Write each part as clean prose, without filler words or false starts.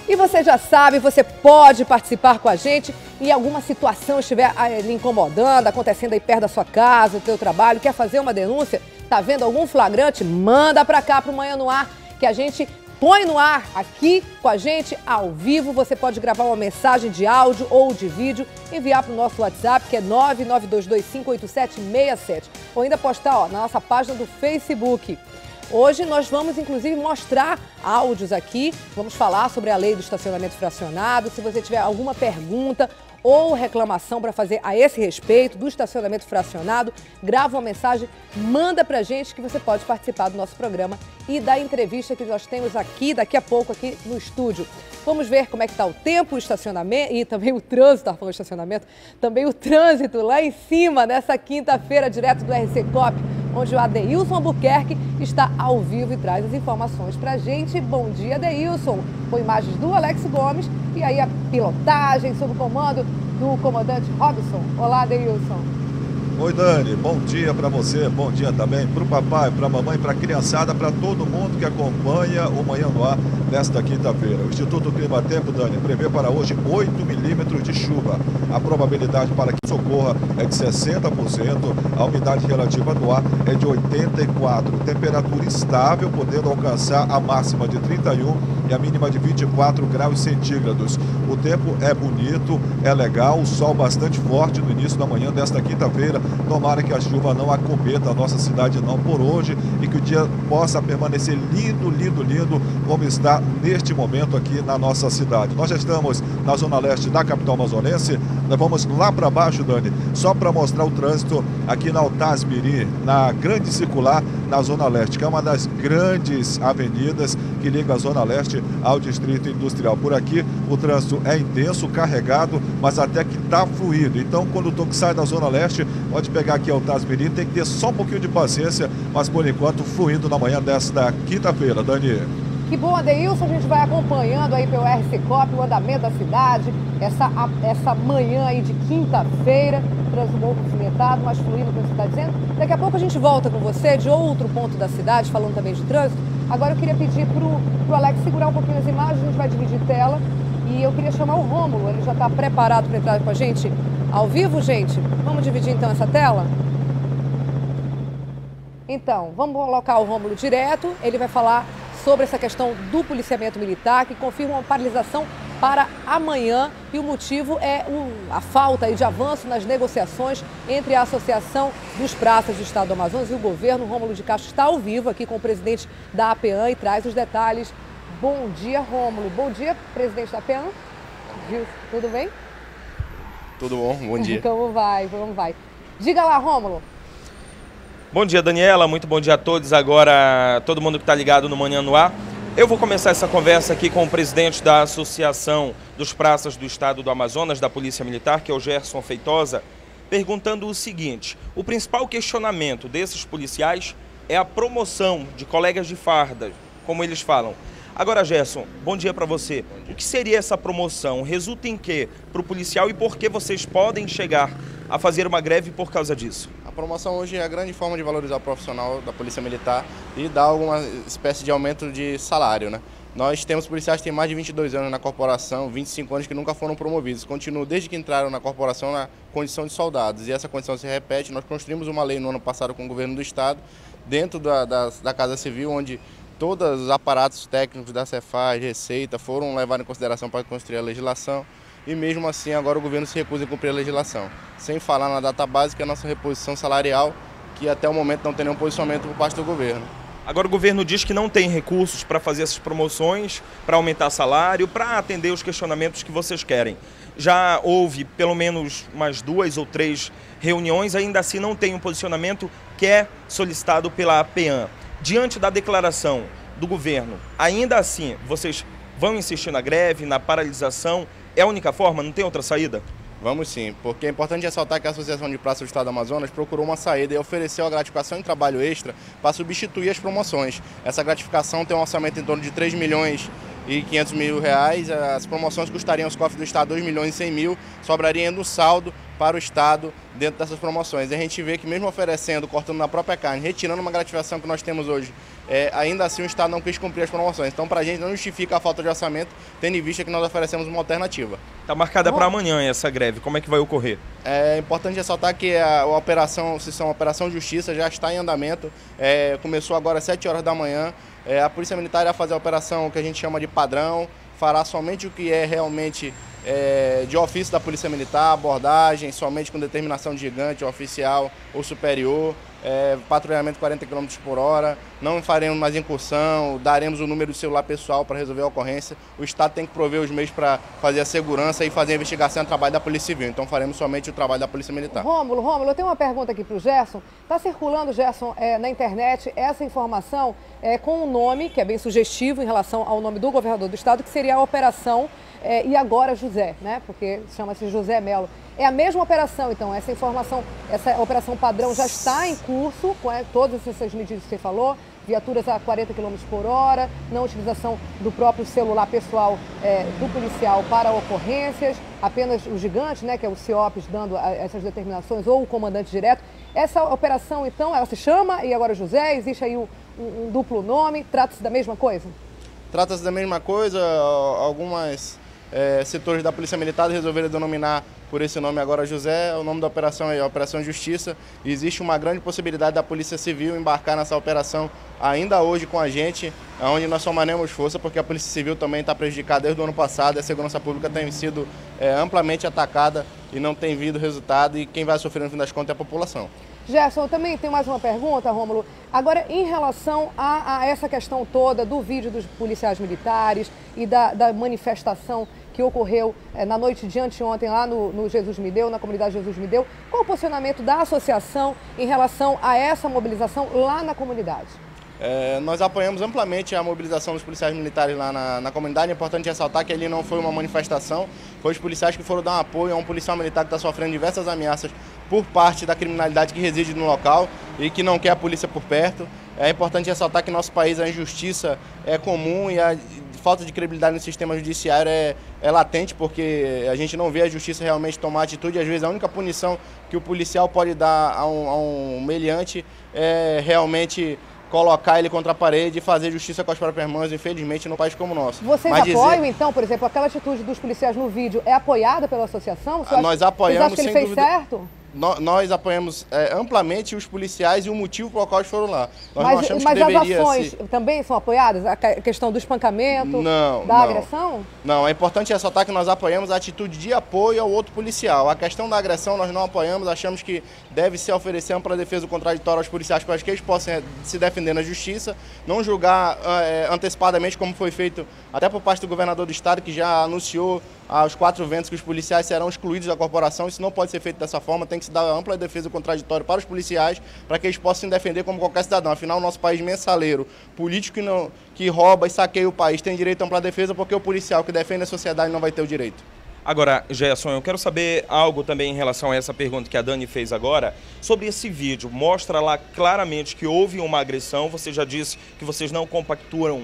E você já sabe, você pode participar com a gente e alguma situação estiver lhe incomodando, acontecendo aí perto da sua casa, do seu trabalho, quer fazer uma denúncia, tá vendo algum flagrante? Manda pra cá pro Manhã no Ar, que a gente põe no ar aqui com a gente ao vivo. Você pode gravar uma mensagem de áudio ou de vídeo, enviar para o nosso WhatsApp, que é 992258767, ou ainda postar na nossa página do Facebook. Hoje nós vamos, inclusive, mostrar áudios aqui, vamos falar sobre a lei do estacionamento fracionado. Se você tiver alguma pergunta ou reclamação para fazer a esse respeito do estacionamento fracionado, grava uma mensagem, manda pra gente que você pode participar do nosso programa e da entrevista que nós temos aqui, daqui a pouco, aqui no estúdio. Vamos ver como é que está o tempo, o estacionamento e também o trânsito, estava falando estacionamento, também o trânsito lá em cima, nessa quinta-feira, direto do RC Coop, onde o Adeilson Albuquerque está ao vivo e traz as informações pra gente. Bom dia, Adeilson, com imagens do Alex Gomes e aí a pilotagem sob o comando do comandante Robson. Olá, Adeilson. Oi, Dani, bom dia para você, bom dia também para o papai, para a mamãe, para a criançada, para todo mundo que acompanha o Manhã no Ar nesta quinta-feira. O Instituto Clima Tempo, Dani, prevê para hoje 8 milímetros de chuva. A probabilidade para que socorra é de 60%, a umidade relativa do ar é de 84%, temperatura estável, podendo alcançar a máxima de 31 e a mínima de 24 graus centígrados. O tempo é bonito, é legal, o sol bastante forte no início da manhã desta quinta-feira. Tomara que a chuva não acometa a nossa cidade não por hoje e que o dia possa permanecer lindo, lindo, lindo, como está neste momento aqui na nossa cidade. Nós já estamos na zona leste da capital amazonense. Nós vamos lá para baixo, Dani, só para mostrar o trânsito aqui na Altasmirim, na Grande Circular, na Zona Leste, que é uma das grandes avenidas que liga a Zona Leste ao Distrito Industrial. Por aqui o trânsito é intenso, carregado, mas até que está fluido. Então, quando o toque sai da Zona Leste, pode pegar aqui a Altasmirim, tem que ter só um pouquinho de paciência, mas por enquanto fluindo na manhã desta quinta-feira, Dani. Que bom, Adeilson, a gente vai acompanhando aí pelo RC Coop o andamento da cidade, essa manhã aí de quinta-feira, trânsito movimentado, mas fluindo, como você está dizendo. Daqui a pouco a gente volta com você de outro ponto da cidade, falando também de trânsito. Agora eu queria pedir pro Alex segurar um pouquinho as imagens, a gente vai dividir tela. E eu queria chamar o Rômulo, ele já está preparado para entrar com a gente ao vivo, gente? Vamos dividir então essa tela? Então, vamos colocar o Rômulo direto, ele vai falar sobre essa questão do policiamento militar, que confirma uma paralisação para amanhã, e o motivo é a falta de avanço nas negociações entre a Associação dos Praças do Estado do Amazonas e o governo. O Rômulo de Castro está ao vivo aqui com o presidente da APEAM e traz os detalhes. Bom dia, Rômulo. Bom dia, presidente da APEAM. Tudo bem? Tudo bom, bom dia. Como vai, como vai? Diga lá, Rômulo. Bom dia, Daniela, muito bom dia a todos. Agora, todo mundo que está ligado no Manhã no Ar. Eu vou começar essa conversa aqui com o presidente da Associação dos Praças do Estado do Amazonas, da Polícia Militar, que é o Gerson Feitosa, perguntando o seguinte: o principal questionamento desses policiais é a promoção de colegas de farda, como eles falam. Agora, Gerson, bom dia para você. O que seria essa promoção? Resulta em quê para o policial e por que vocês podem chegar a fazer uma greve por causa disso? A promoção hoje é a grande forma de valorizar o profissional da Polícia Militar e dar alguma espécie de aumento de salário, né? Nós temos policiais que têm mais de 22 anos na corporação, 25 anos que nunca foram promovidos. Continuam desde que entraram na corporação na condição de soldados. E essa condição se repete. Nós construímos uma lei no ano passado com o governo do Estado, dentro da Casa Civil, onde todos os aparatos técnicos da Cefaz, Receita, foram levados em consideração para construir a legislação. E mesmo assim agora o governo se recusa a cumprir a legislação. Sem falar na data básica, a nossa reposição salarial, que até o momento não tem nenhum posicionamento por parte do governo. Agora o governo diz que não tem recursos para fazer essas promoções, para aumentar salário, para atender os questionamentos que vocês querem. Já houve pelo menos umas 2 ou 3 reuniões, ainda assim não tem um posicionamento que é solicitado pela APEAM. Diante da declaração do governo, ainda assim vocês vão insistir na greve, na paralisação? É a única forma? Não tem outra saída? Vamos sim, porque é importante ressaltar que a Associação de Praças do Estado do Amazonas procurou uma saída e ofereceu a gratificação em trabalho extra para substituir as promoções. Essa gratificação tem um orçamento em torno de 3 milhões e R$500 mil. As promoções custariam aos cofres do Estado 2.100.000, sobraria ainda um saldo para o Estado dentro dessas promoções. E a gente vê que mesmo oferecendo, cortando na própria carne, retirando uma gratificação que nós temos hoje, ainda assim o Estado não quis cumprir as promoções. Então, para a gente não justifica a falta de orçamento, tendo em vista que nós oferecemos uma alternativa. Está marcada para amanhã essa greve, como é que vai ocorrer? É importante ressaltar que a Operação Justiça já está em andamento, começou agora às 7 horas da manhã. A Polícia Militar irá fazer a operação que a gente chama de padrão, fará somente o que é realmente de ofício da Polícia Militar, abordagem somente com determinação de gigante, oficial ou superior, patrulhamento 40 km por hora, não faremos mais incursão, daremos o número do celular pessoal para resolver a ocorrência. O Estado tem que prover os meios para fazer a segurança e fazer a investigação e o trabalho da Polícia Civil, então faremos somente o trabalho da Polícia Militar. Rômulo, eu tenho uma pergunta aqui para o Gerson. Está circulando, Gerson, na internet essa informação com um nome que é bem sugestivo em relação ao nome do governador do Estado, que seria a Operação E Agora José, né? Porque chama-se José Melo. É a mesma operação, então, essa informação, essa operação padrão já está em curso, com todas essas medidas que você falou, viaturas a 40 km por hora, não utilização do próprio celular pessoal do policial para ocorrências, apenas o gigante, né, que é o CIOPS, dando essas determinações, ou o comandante direto. Essa operação, então, ela se chama E Agora José? Existe aí um duplo nome? Trata-se da mesma coisa? Trata-se da mesma coisa, algumas setores da Polícia Militar resolveram denominar por esse nome agora José. O nome da operação é Operação Justiça. E existe uma grande possibilidade da Polícia Civil embarcar nessa operação ainda hoje com a gente, onde nós somaremos força, porque a Polícia Civil também está prejudicada desde o ano passado, a segurança pública tem sido amplamente atacada e não tem vindo resultado, e quem vai sofrer no fim das contas é a população. Gerson, eu também tenho mais uma pergunta, Rômulo. Agora, em relação a essa questão toda do vídeo dos policiais militares e da manifestação que ocorreu na noite de anteontem lá no Jesus Me Deu, na comunidade Jesus Me Deu, qual o posicionamento da associação em relação a essa mobilização lá na comunidade? Nós apoiamos amplamente a mobilização dos policiais militares lá na comunidade. É importante ressaltar que ali não foi uma manifestação, foi os policiais que foram dar um apoio a um policial militar que está sofrendo diversas ameaças por parte da criminalidade que reside no local e que não quer a polícia por perto. É importante ressaltar que em nosso país a injustiça é comum e a falta de credibilidade no sistema judiciário é latente, porque a gente não vê a justiça realmente tomar atitude. Às vezes a única punição que o policial pode dar a um meliante é realmente colocar ele contra a parede e fazer justiça com as próprias mãos, infelizmente, num país como o nosso. Vocês apoiam, então, por exemplo, aquela atitude dos policiais no vídeo é apoiada pela associação? Nós apoiamos, vocês acham que ele fez certo? Nós apoiamos amplamente os policiais e o motivo pelo qual eles foram lá. Nós não achamos que mas as deveria ações também são apoiadas? A questão do espancamento, da agressão? Não, é importante ressaltar que nós apoiamos a atitude de apoio ao outro policial. A questão da agressão nós não apoiamos, achamos que deve se oferecer ampla defesa contraditória aos policiais para que eles possam se defender na justiça, não julgar antecipadamente como foi feito até por parte do governador do estado, que já anunciou aos 4 ventos que os policiais serão excluídos da corporação. Isso não pode ser feito dessa forma, tem que se dar ampla defesa contraditória para os policiais, para que eles possam se defender como qualquer cidadão. Afinal, o nosso país mensaleiro, político que rouba e saqueia o país, tem direito a ampla defesa, porque o policial que defende a sociedade não vai ter o direito. Agora, Gerson, eu quero saber algo também em relação a essa pergunta que a Dani fez agora, sobre esse vídeo. Mostra lá claramente que houve uma agressão, você já disse que vocês não compactuam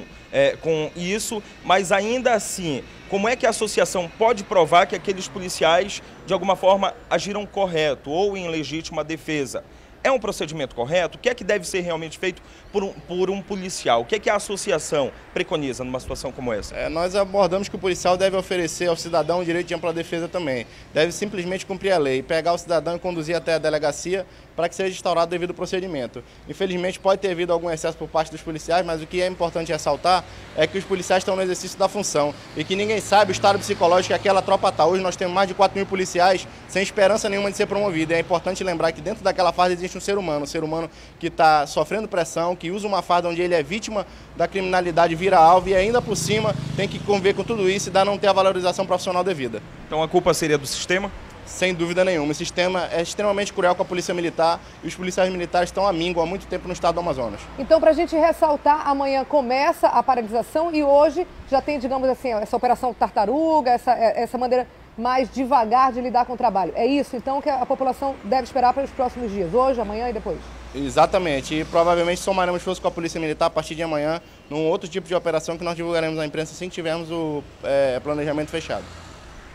com isso, mas ainda assim, como é que a associação pode provar que aqueles policiais, de alguma forma, agiram correto ou em legítima defesa? É um procedimento correto? O que é que deve ser realmente feito por um policial? O que é que a associação preconiza numa situação como essa? Nós abordamos que o policial deve oferecer ao cidadão o direito de ampla defesa também. Deve simplesmente cumprir a lei, pegar o cidadão e conduzir até a delegacia para que seja instaurado o devido procedimento. Infelizmente pode ter havido algum excesso por parte dos policiais, mas o que é importante ressaltar é que os policiais estão no exercício da função e que ninguém sabe o estado psicológico que aquela tropa está. Hoje nós temos mais de 4.000 policiais sem esperança nenhuma de ser promovido. É importante lembrar que dentro daquela farda existe um ser humano que está sofrendo pressão, que usa uma farda onde ele é vítima da criminalidade, vira alvo e ainda por cima tem que conviver com tudo isso e não ter a valorização profissional devida. Então a culpa seria do sistema? Sem dúvida nenhuma. O sistema é extremamente cruel com a Polícia Militar e os policiais militares estão à míngua há muito tempo no estado do Amazonas. Então, para a gente ressaltar, amanhã começa a paralisação e hoje já tem, digamos assim, essa operação tartaruga, essa maneira mais devagar de lidar com o trabalho. É isso, então, que a população deve esperar para os próximos dias, hoje, amanhã e depois? Exatamente, e provavelmente somaremos força com a Polícia Militar a partir de amanhã, num outro tipo de operação que nós divulgaremos à imprensa assim que tivermos o planejamento fechado.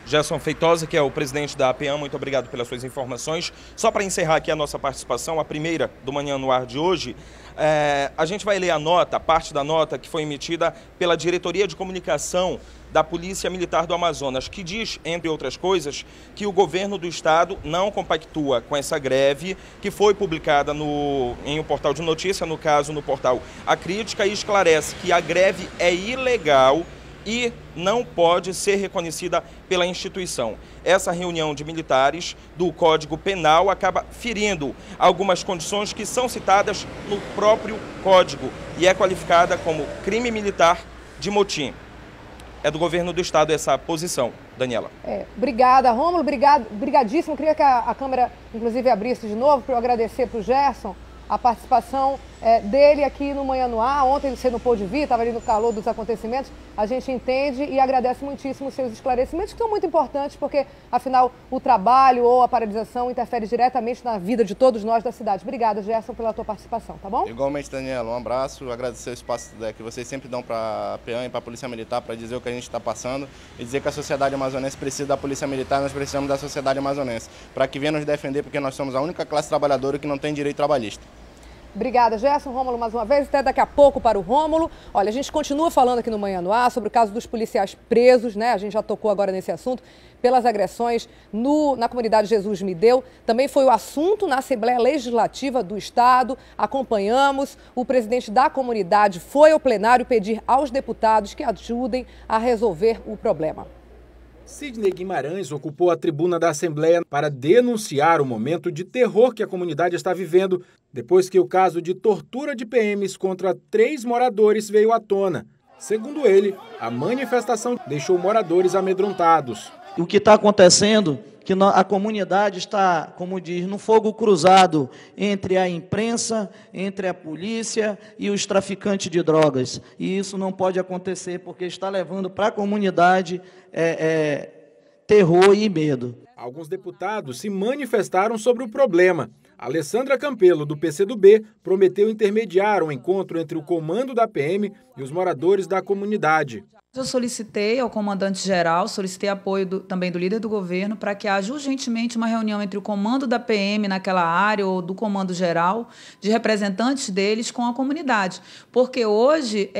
Gerson Feitosa, que é o presidente da APEAM, muito obrigado pelas suas informações. Só para encerrar aqui a nossa participação, a primeira do Manhã no Ar de hoje, a gente vai ler a parte da nota que foi emitida pela Diretoria de Comunicação da Polícia Militar do Amazonas, que diz, entre outras coisas, que o governo do estado não compactua com essa greve, que foi publicada em um portal de notícia, no caso no portal A Crítica, e esclarece que a greve é ilegal e não pode ser reconhecida pela instituição. Essa reunião de militares do Código Penal acaba ferindo algumas condições que são citadas no próprio Código e é qualificada como crime militar de motim. É do governo do estado essa posição, Daniela. Obrigada, Rômulo, brigadíssimo. Queria que a câmera, inclusive, abrisse de novo para eu agradecer para o Gerson a participação dele aqui no Manhã no Ar. Ontem você não pôde vir, estava ali no calor dos acontecimentos. A gente entende e agradece muitíssimo os seus esclarecimentos, que são muito importantes, porque, afinal, o trabalho ou a paralisação interfere diretamente na vida de todos nós da cidade. Obrigada, Gerson, pela tua participação, tá bom? Igualmente, Daniela, um abraço, agradecer o espaço que vocês sempre dão para a PEAM e para a Polícia Militar para dizer o que a gente está passando e dizer que a sociedade amazonense precisa da Polícia Militar, nós precisamos da sociedade amazonense, para que venha nos defender, porque nós somos a única classe trabalhadora que não tem direito trabalhista. Obrigada, Gerson. Rômulo, mais uma vez, até daqui a pouco para o Rômulo. Olha, a gente continua falando aqui no Manhã no Ar sobre o caso dos policiais presos, né? A gente já tocou agora nesse assunto, pelas agressões na comunidade Jesus Me Deu. Também foi o assunto na Assembleia Legislativa do Estado. Acompanhamos. O presidente da comunidade foi ao plenário pedir aos deputados que ajudem a resolver o problema. Sidney Guimarães ocupou a tribuna da Assembleia para denunciar o momento de terror que a comunidade está vivendo depois que o caso de tortura de PMs contra 3 moradores veio à tona. Segundo ele, a manifestação deixou moradores amedrontados. O que está acontecendo é que a comunidade está, como diz, no fogo cruzado entre a imprensa, entre a polícia e os traficantes de drogas. E isso não pode acontecer porque está levando para a comunidade terror e medo. Alguns deputados se manifestaram sobre o problema. Alessandra Campelo, do PCdoB, prometeu intermediar um encontro entre o comando da PM e os moradores da comunidade. Eu solicitei ao comandante-geral, solicitei apoio também do líder do governo para que haja urgentemente uma reunião entre o comando da PM naquela área ou do comando-geral, de representantes deles com a comunidade. Porque hoje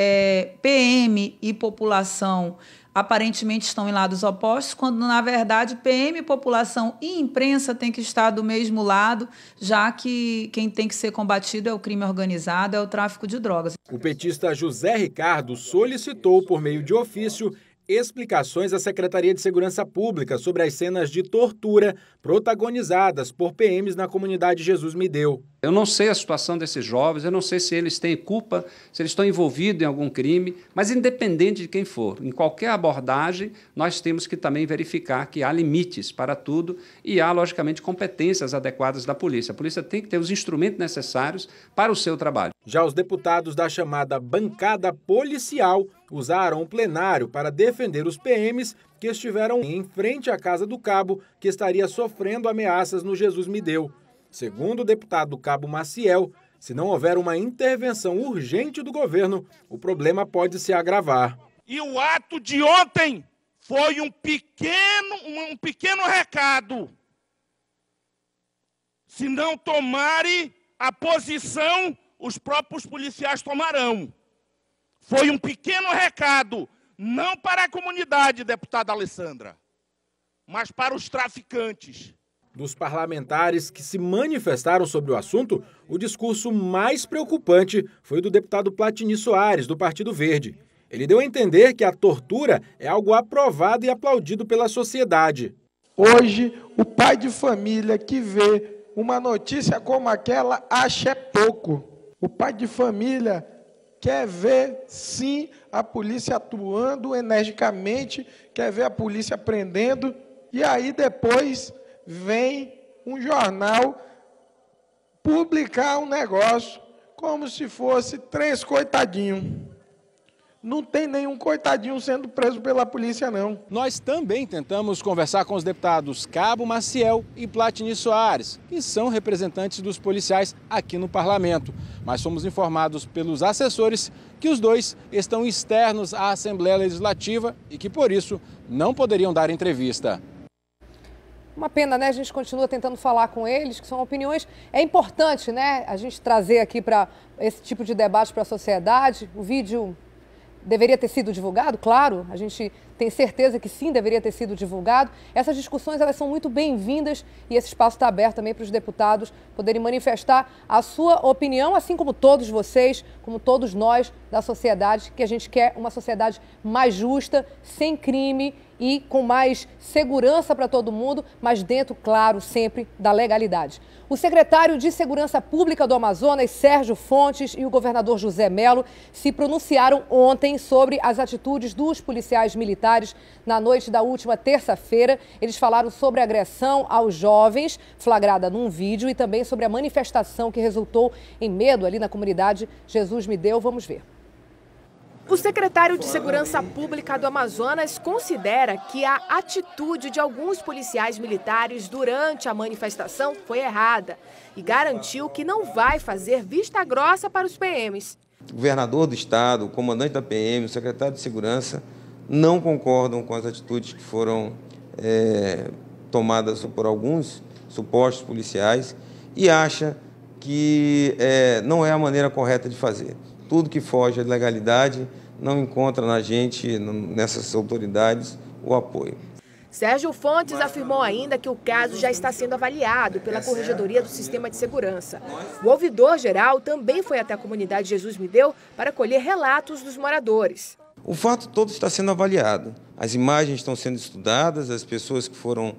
PM e população aparentemente estão em lados opostos, quando, na verdade, PM, população e imprensa têm que estar do mesmo lado, já que quem tem que ser combatido é o crime organizado, é o tráfico de drogas. O petista José Ricardo solicitou, por meio de ofício, explicações à Secretaria de Segurança Pública sobre as cenas de tortura protagonizadas por PMs na comunidade Jesus Me Deu. Eu não sei a situação desses jovens, eu não sei se eles têm culpa, se eles estão envolvidos em algum crime, mas independente de quem for, em qualquer abordagem, nós temos que também verificar que há limites para tudo e há, logicamente, competências adequadas da polícia. A polícia tem que ter os instrumentos necessários para o seu trabalho. Já os deputados da chamada bancada policial usaram o plenário para defender os PMs que estiveram em frente à Casa do Cabo, que estaria sofrendo ameaças no Jesus Me Deu. Segundo o deputado Cabo Maciel, se não houver uma intervenção urgente do governo, o problema pode se agravar. E o ato de ontem foi um pequeno recado. Se não tomarem a posição, os próprios policiais tomarão. Foi um pequeno recado, não para a comunidade, deputada Alessandra, mas para os traficantes. Dos parlamentares que se manifestaram sobre o assunto, o discurso mais preocupante foi do deputado Platini Soares, do Partido Verde. Ele deu a entender que a tortura é algo aprovado e aplaudido pela sociedade. Hoje, o pai de família que vê uma notícia como aquela acha pouco. O pai de família quer ver, sim, a polícia atuando energicamente, quer ver a polícia prendendo, e aí depois vem um jornal publicar um negócio como se fosse 3 coitadinhos. não tem nenhum coitadinho sendo preso pela polícia, não. Nós também tentamos conversar com os deputados Cabo Maciel e Platini Soares, que são representantes dos policiais aqui no parlamento. Mas fomos informados pelos assessores que os dois estão externos à Assembleia Legislativa e que, por isso, não poderiam dar entrevista. Uma pena, né? A gente continua tentando falar com eles, que são opiniões. É importante, né? A gente trazer aqui para esse tipo de debate para a sociedade. O vídeo deveria ter sido divulgado, claro. A gente tem certeza que sim, deveria ter sido divulgado. Essas discussões, elas são muito bem-vindas e esse espaço está aberto também para os deputados poderem manifestar a sua opinião, assim como todos vocês, como todos nós da sociedade, que a gente quer uma sociedade mais justa, sem crime e com mais segurança para todo mundo, mas dentro, claro, sempre da legalidade. O secretário de Segurança Pública do Amazonas, Sérgio Fontes, e o governador José Mello se pronunciaram ontem sobre as atitudes dos policiais militares na noite da última terça-feira. Eles falaram sobre a agressão aos jovens, flagrada num vídeo, e também sobre a manifestação que resultou em medo ali na comunidade Jesus Me Deu. Vamos ver. O secretário de Segurança Pública do Amazonas considera que a atitude de alguns policiais militares durante a manifestação foi errada e garantiu que não vai fazer vista grossa para os PMs. O governador do estado, o comandante da PM, o secretário de Segurança não concordam com as atitudes que foram tomadas por alguns supostos policiais e acha que não é a maneira correta de fazer. Tudo que foge à legalidade não encontra na gente, nessas autoridades, o apoio. Sérgio Fontes afirmou ainda que o caso já está sendo avaliado pela Corregedoria do Sistema de Segurança. O ouvidor-geral também foi até a comunidade Jesus Me Deu para colher relatos dos moradores. O fato todo está sendo avaliado. As imagens estão sendo estudadas, as pessoas que foram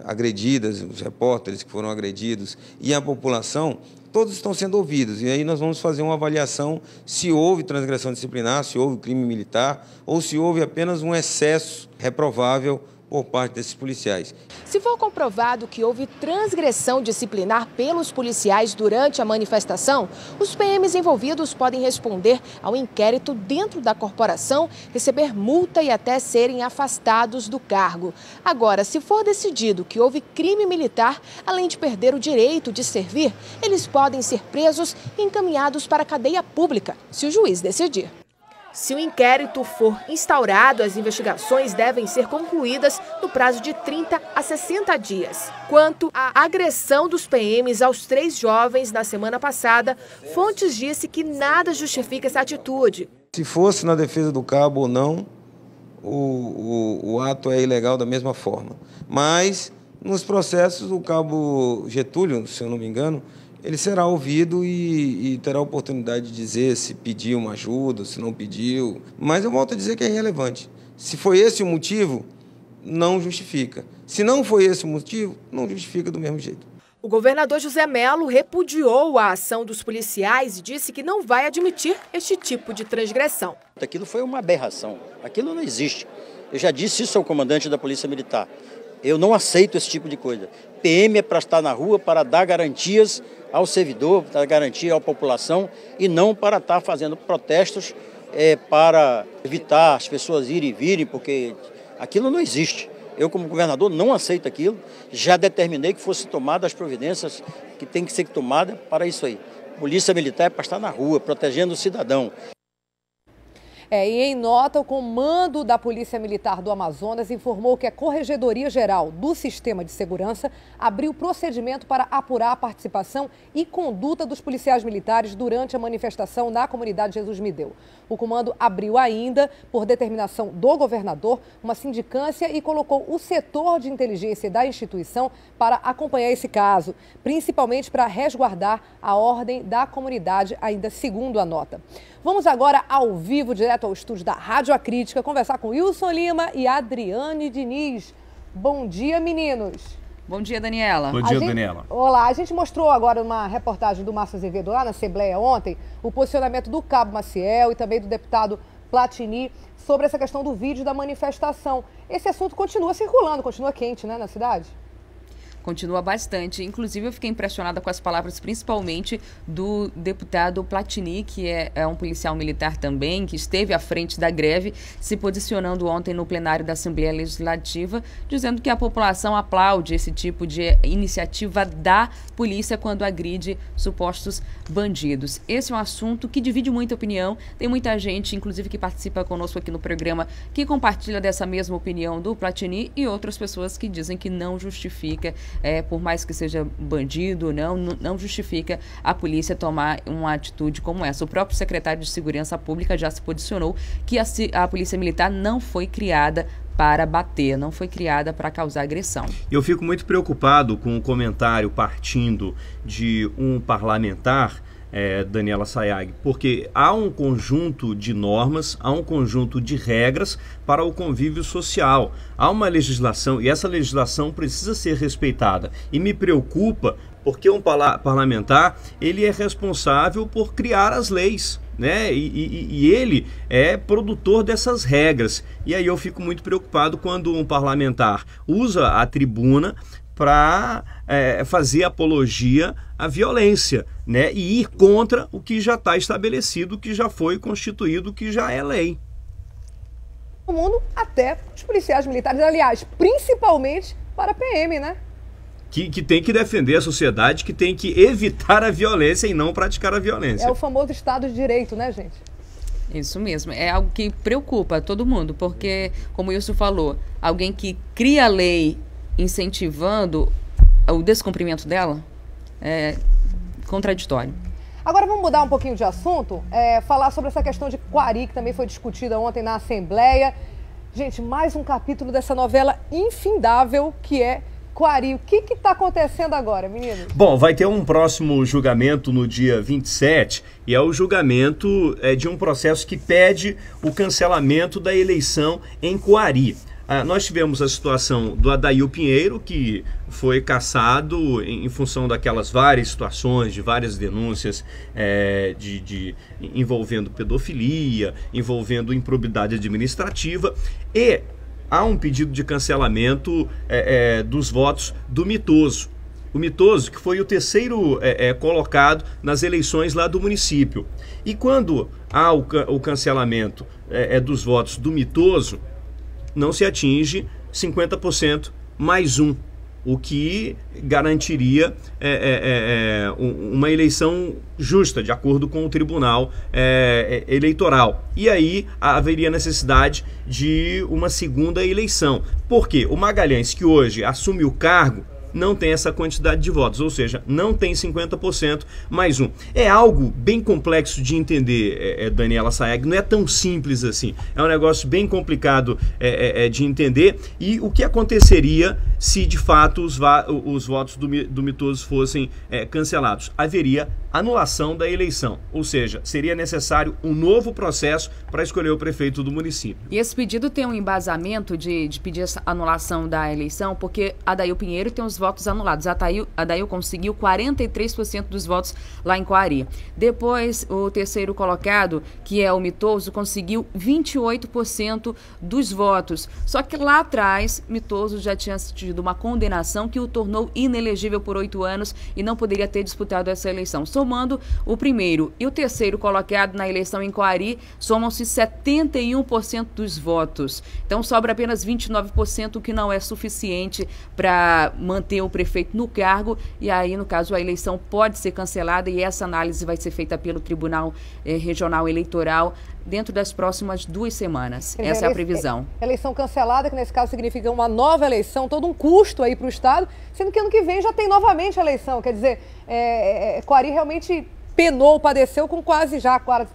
agredidas, os repórteres que foram agredidos e a população, todos estão sendo ouvidos. E aí nós vamos fazer uma avaliação se houve transgressão disciplinar, se houve crime militar ou se houve apenas um excesso reprovável por parte desses policiais. Se for comprovado que houve transgressão disciplinar pelos policiais durante a manifestação, os PMs envolvidos podem responder ao inquérito dentro da corporação, receber multa e até serem afastados do cargo. Agora, se for decidido que houve crime militar, além de perder o direito de servir, eles podem ser presos e encaminhados para a cadeia pública, se o juiz decidir. Se o inquérito for instaurado, as investigações devem ser concluídas no prazo de 30 a 60 dias. Quanto à agressão dos PMs aos 3 jovens na semana passada, Fontes disse que nada justifica essa atitude. Se fosse na defesa do cabo ou não, o ato é ilegal da mesma forma. Mas, nos processos, o cabo Getúlio, se eu não me engano, ele será ouvido e terá a oportunidade de dizer se pediu uma ajuda, se não pediu. Mas eu volto a dizer que é irrelevante. Se foi esse o motivo, não justifica. Se não foi esse o motivo, não justifica do mesmo jeito. O governador José Mello repudiou a ação dos policiais e disse que não vai admitir este tipo de transgressão. Aquilo foi uma aberração. Aquilo não existe. Eu já disse isso ao comandante da Polícia Militar. Eu não aceito esse tipo de coisa. PM é para estar na rua, para dar garantias ao servidor, para dar garantia à população e não para estar fazendo protestos para evitar as pessoas irem e virem, porque aquilo não existe. Eu, como governador, não aceito aquilo. Já determinei que fosse tomadas as providências que tem que ser tomadas para isso aí. Polícia Militar é para estar na rua, protegendo o cidadão. E em nota, o comando da Polícia Militar do Amazonas informou que a Corregedoria Geral do Sistema de Segurança abriu procedimento para apurar a participação e conduta dos policiais militares durante a manifestação na comunidade Jesus Me Deu. O comando abriu ainda, por determinação do governador, uma sindicância e colocou o setor de inteligência da instituição para acompanhar esse caso, principalmente para resguardar a ordem da comunidade, ainda segundo a nota. Vamos agora ao vivo, direto ao estúdio da Rádio A Crítica, conversar com Wilson Lima e Adriane Diniz. Bom dia, meninos. Bom dia, Daniela. Bom dia, Daniela. Olá, a gente mostrou agora uma reportagem do Márcio Azevedo lá na Assembleia ontem, o posicionamento do Cabo Maciel e também do deputado Platini sobre essa questão do vídeo da manifestação. Esse assunto continua circulando, continua quente, né, na cidade? Continua bastante. Inclusive, eu fiquei impressionada com as palavras, principalmente do deputado Platini, que é um policial militar também, que esteve à frente da greve, se posicionando ontem no plenário da Assembleia Legislativa, dizendo que a população aplaude esse tipo de iniciativa da polícia quando agride supostos bandidos. Esse é um assunto que divide muita opinião. Tem muita gente, inclusive, que participa conosco aqui no programa, que compartilha dessa mesma opinião do Platini, e outras pessoas que dizem que não justifica, por mais que seja bandido, não justifica a polícia tomar uma atitude como essa. O próprio secretário de Segurança Pública já se posicionou que a Polícia Militar não foi criada para bater, não foi criada para causar agressão. Eu fico muito preocupado com o comentário partindo de um parlamentar, Daniela Sayag, porque há um conjunto de normas, há um conjunto de regras para o convívio social. Há uma legislação e essa legislação precisa ser respeitada. E me preocupa porque um parlamentar, ele é responsável por criar as leis, né? E ele é produtor dessas regras. E aí eu fico muito preocupado quando um parlamentar usa a tribuna para fazer apologia à violência, né? E ir contra o que já está estabelecido, o que já foi constituído, o que já é lei. O mundo, até os policiais militares, aliás, principalmente para a PM, né? Que tem que defender a sociedade, que tem que evitar a violência e não praticar a violência. É o famoso Estado de Direito, né, gente? Isso mesmo, é algo que preocupa todo mundo, porque, como o Wilson falou, alguém que cria a lei incentivando o descumprimento dela é contraditório. Agora vamos mudar um pouquinho de assunto, falar sobre essa questão de Quari, que também foi discutida ontem na Assembleia. Gente, mais um capítulo dessa novela infindável que é Quari. O que está acontecendo agora, meninos? Bom, vai ter um próximo julgamento no dia 27 e é o julgamento de um processo que pede o cancelamento da eleição em Quari. Nós tivemos a situação do Adail Pinheiro, que foi cassado em função daquelas várias situações, de várias denúncias envolvendo pedofilia, envolvendo improbidade administrativa, e há um pedido de cancelamento dos votos do Mitoso. O Mitoso, que foi o terceiro colocado nas eleições lá do município. E quando há o cancelamento dos votos do Mitoso, não se atinge 50% mais um, o que garantiria uma eleição justa, de acordo com o Tribunal Eleitoral. E aí haveria necessidade de uma segunda eleição. Por quê? O Magalhães, que hoje assume o cargo, não tem essa quantidade de votos, ou seja, não tem 50% mais um. É algo bem complexo de entender, Daniela Sayag, não é tão simples assim. É um negócio bem complicado de entender. E o que aconteceria se de fato os votos do Mitoso fossem cancelados? Haveria anulação da eleição, ou seja, seria necessário um novo processo para escolher o prefeito do município. E esse pedido tem um embasamento de pedir essa anulação da eleição, porque Adail Pinheiro tem os votos anulados. Adail conseguiu 43% dos votos lá em Quari. Depois, o terceiro colocado, que é o Mitoso, conseguiu 28% dos votos. Só que lá atrás, Mitoso já tinha tido uma condenação que o tornou inelegível por 8 anos e não poderia ter disputado essa eleição. Somando o primeiro e o terceiro colocado na eleição em Quari, somam-se 71% dos votos. Então sobra apenas 29%, o que não é suficiente para manter o prefeito no cargo, e aí, no caso, a eleição pode ser cancelada, e essa análise vai ser feita pelo Tribunal Regional Eleitoral dentro das próximas 2 semanas. Essa é a previsão. Eleição cancelada, que nesse caso significa uma nova eleição, todo um custo aí para o Estado, sendo que ano que vem já tem novamente a eleição. Quer dizer, Quari realmente penou, padeceu com quase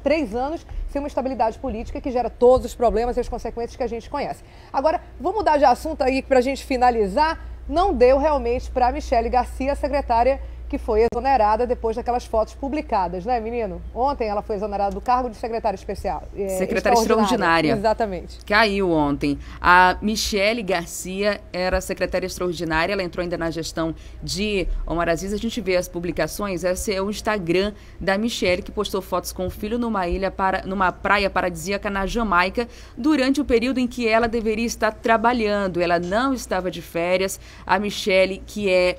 3 anos sem uma estabilidade política que gera todos os problemas e as consequências que a gente conhece. Agora, vamos mudar de assunto aí para a gente finalizar. Não deu realmente para Michele Garcia, secretária que foi exonerada depois daquelas fotos publicadas, né, menino? Ontem ela foi exonerada do cargo de secretária especial. Secretária extraordinária. Exatamente. Caiu ontem. A Michele Garcia era secretária extraordinária, ela entrou ainda na gestão de Omar Aziz. A gente vê as publicações, esse é o Instagram da Michele, que postou fotos com o filho numa praia paradisíaca na Jamaica, durante o período em que ela deveria estar trabalhando. Ela não estava de férias. A Michele, que é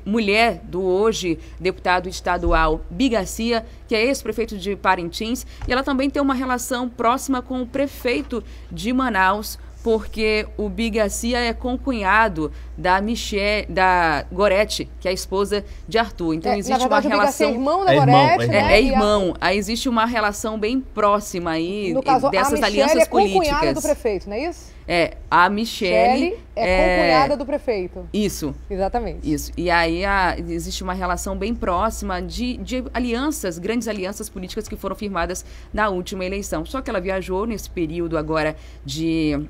mulher do hoje deputado estadual Bi Garcia, que é ex-prefeito de Parintins, e ela também tem uma relação próxima com o prefeito de Manaus, porque o Bi Garcia é concunhado da Gorete, que é a esposa de Arthur. Então existe na verdade, uma relação. O Bi Garcia é irmão da Gorete, né? É irmão. Aí existe uma relação bem próxima aí no caso, dessas a alianças políticas. É concunhada do prefeito, não é isso? A Michele é concunhada do prefeito. Isso. Exatamente. Isso. E aí existe uma relação bem próxima de alianças, grandes alianças políticas que foram firmadas na última eleição. Só que ela viajou nesse período agora de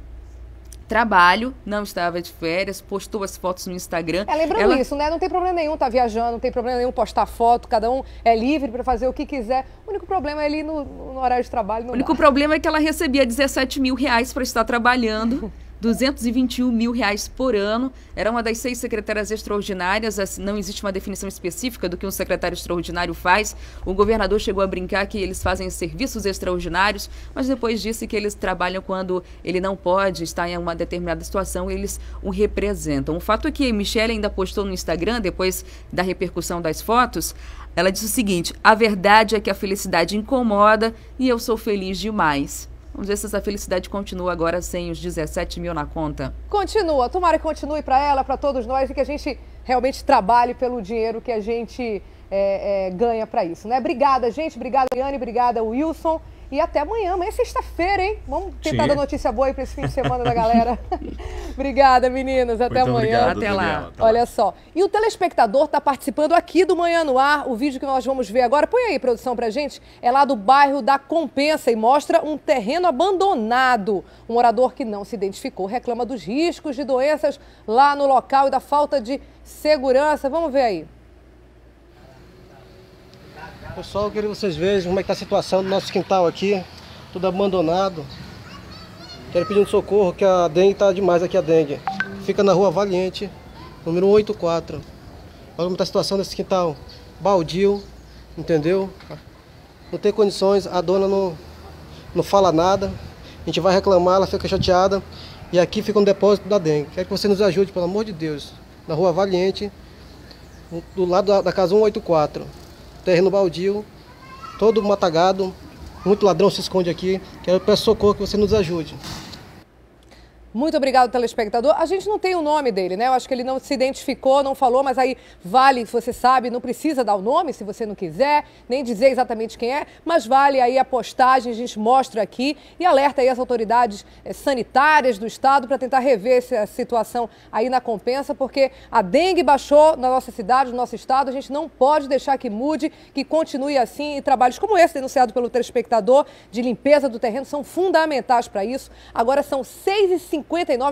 trabalho, não estava de férias, postou as fotos no Instagram. Lembrando isso, né? Não tem problema nenhum estar viajando, não tem problema nenhum postar foto, cada um é livre para fazer o que quiser. O único problema é ali no horário de trabalho. O único problema é que ela recebia R$17 mil para estar trabalhando. R$221 mil por ano. Era uma das 6 secretárias extraordinárias. Não existe uma definição específica do que um secretário extraordinário faz. O governador chegou a brincar que eles fazem serviços extraordinários, mas depois disse que eles trabalham quando ele não pode estar em uma determinada situação, eles o representam. O fato é que Michele ainda postou no Instagram, depois da repercussão das fotos, ela disse o seguinte: a verdade é que a felicidade incomoda e eu sou feliz demais. Vamos ver se essa felicidade continua agora sem os 17 mil na conta. Continua. Tomara que continue para ela, para todos nós, e que a gente realmente trabalhe pelo dinheiro que a gente ganha para isso, né? Obrigada, gente. Obrigada, Liane. Obrigada, Wilson. E até amanhã. Amanhã é sexta-feira, hein? Vamos tentar dar notícia boa aí para esse fim de semana da galera. Obrigada, meninas. Até amanhã. Obrigado, até lá. Daniela. Olha só. E o telespectador está participando aqui do Manhã no Ar. O vídeo que nós vamos ver agora, põe aí, produção, pra gente. É lá do bairro da Compensa e mostra um terreno abandonado. Um morador que não se identificou reclama dos riscos de doenças lá no local e da falta de segurança. Vamos ver aí. Pessoal, eu queria que vocês vejam como é que está a situação do nosso quintal aqui, tudo abandonado. Quero pedir um socorro, que a dengue está demais aqui, a dengue. Fica na rua Valiente, número 184. Olha como está a situação desse quintal. Baldio, entendeu? Não tem condições, a dona não fala nada. A gente vai reclamar, ela fica chateada. E aqui fica um depósito da dengue. Quero que você nos ajude, pelo amor de Deus. Na rua Valiente, do lado da casa 184. Terreno baldio, todo matagado, muito ladrão se esconde aqui. Quero pedir socorro, que você nos ajude. Muito obrigado, telespectador. A gente não tem o nome dele, né? Eu acho que ele não se identificou, não falou, mas aí vale, se você sabe, não precisa dar o nome se você não quiser, nem dizer exatamente quem é, mas vale aí a postagem, a gente mostra aqui e alerta aí as autoridades sanitárias do estado para tentar rever essa situação aí na Compensa, porque a dengue baixou na nossa cidade, no nosso estado, a gente não pode deixar que mude, que continue assim, e trabalhos como esse, denunciado pelo telespectador, de limpeza do terreno, são fundamentais para isso. Agora são 6h59,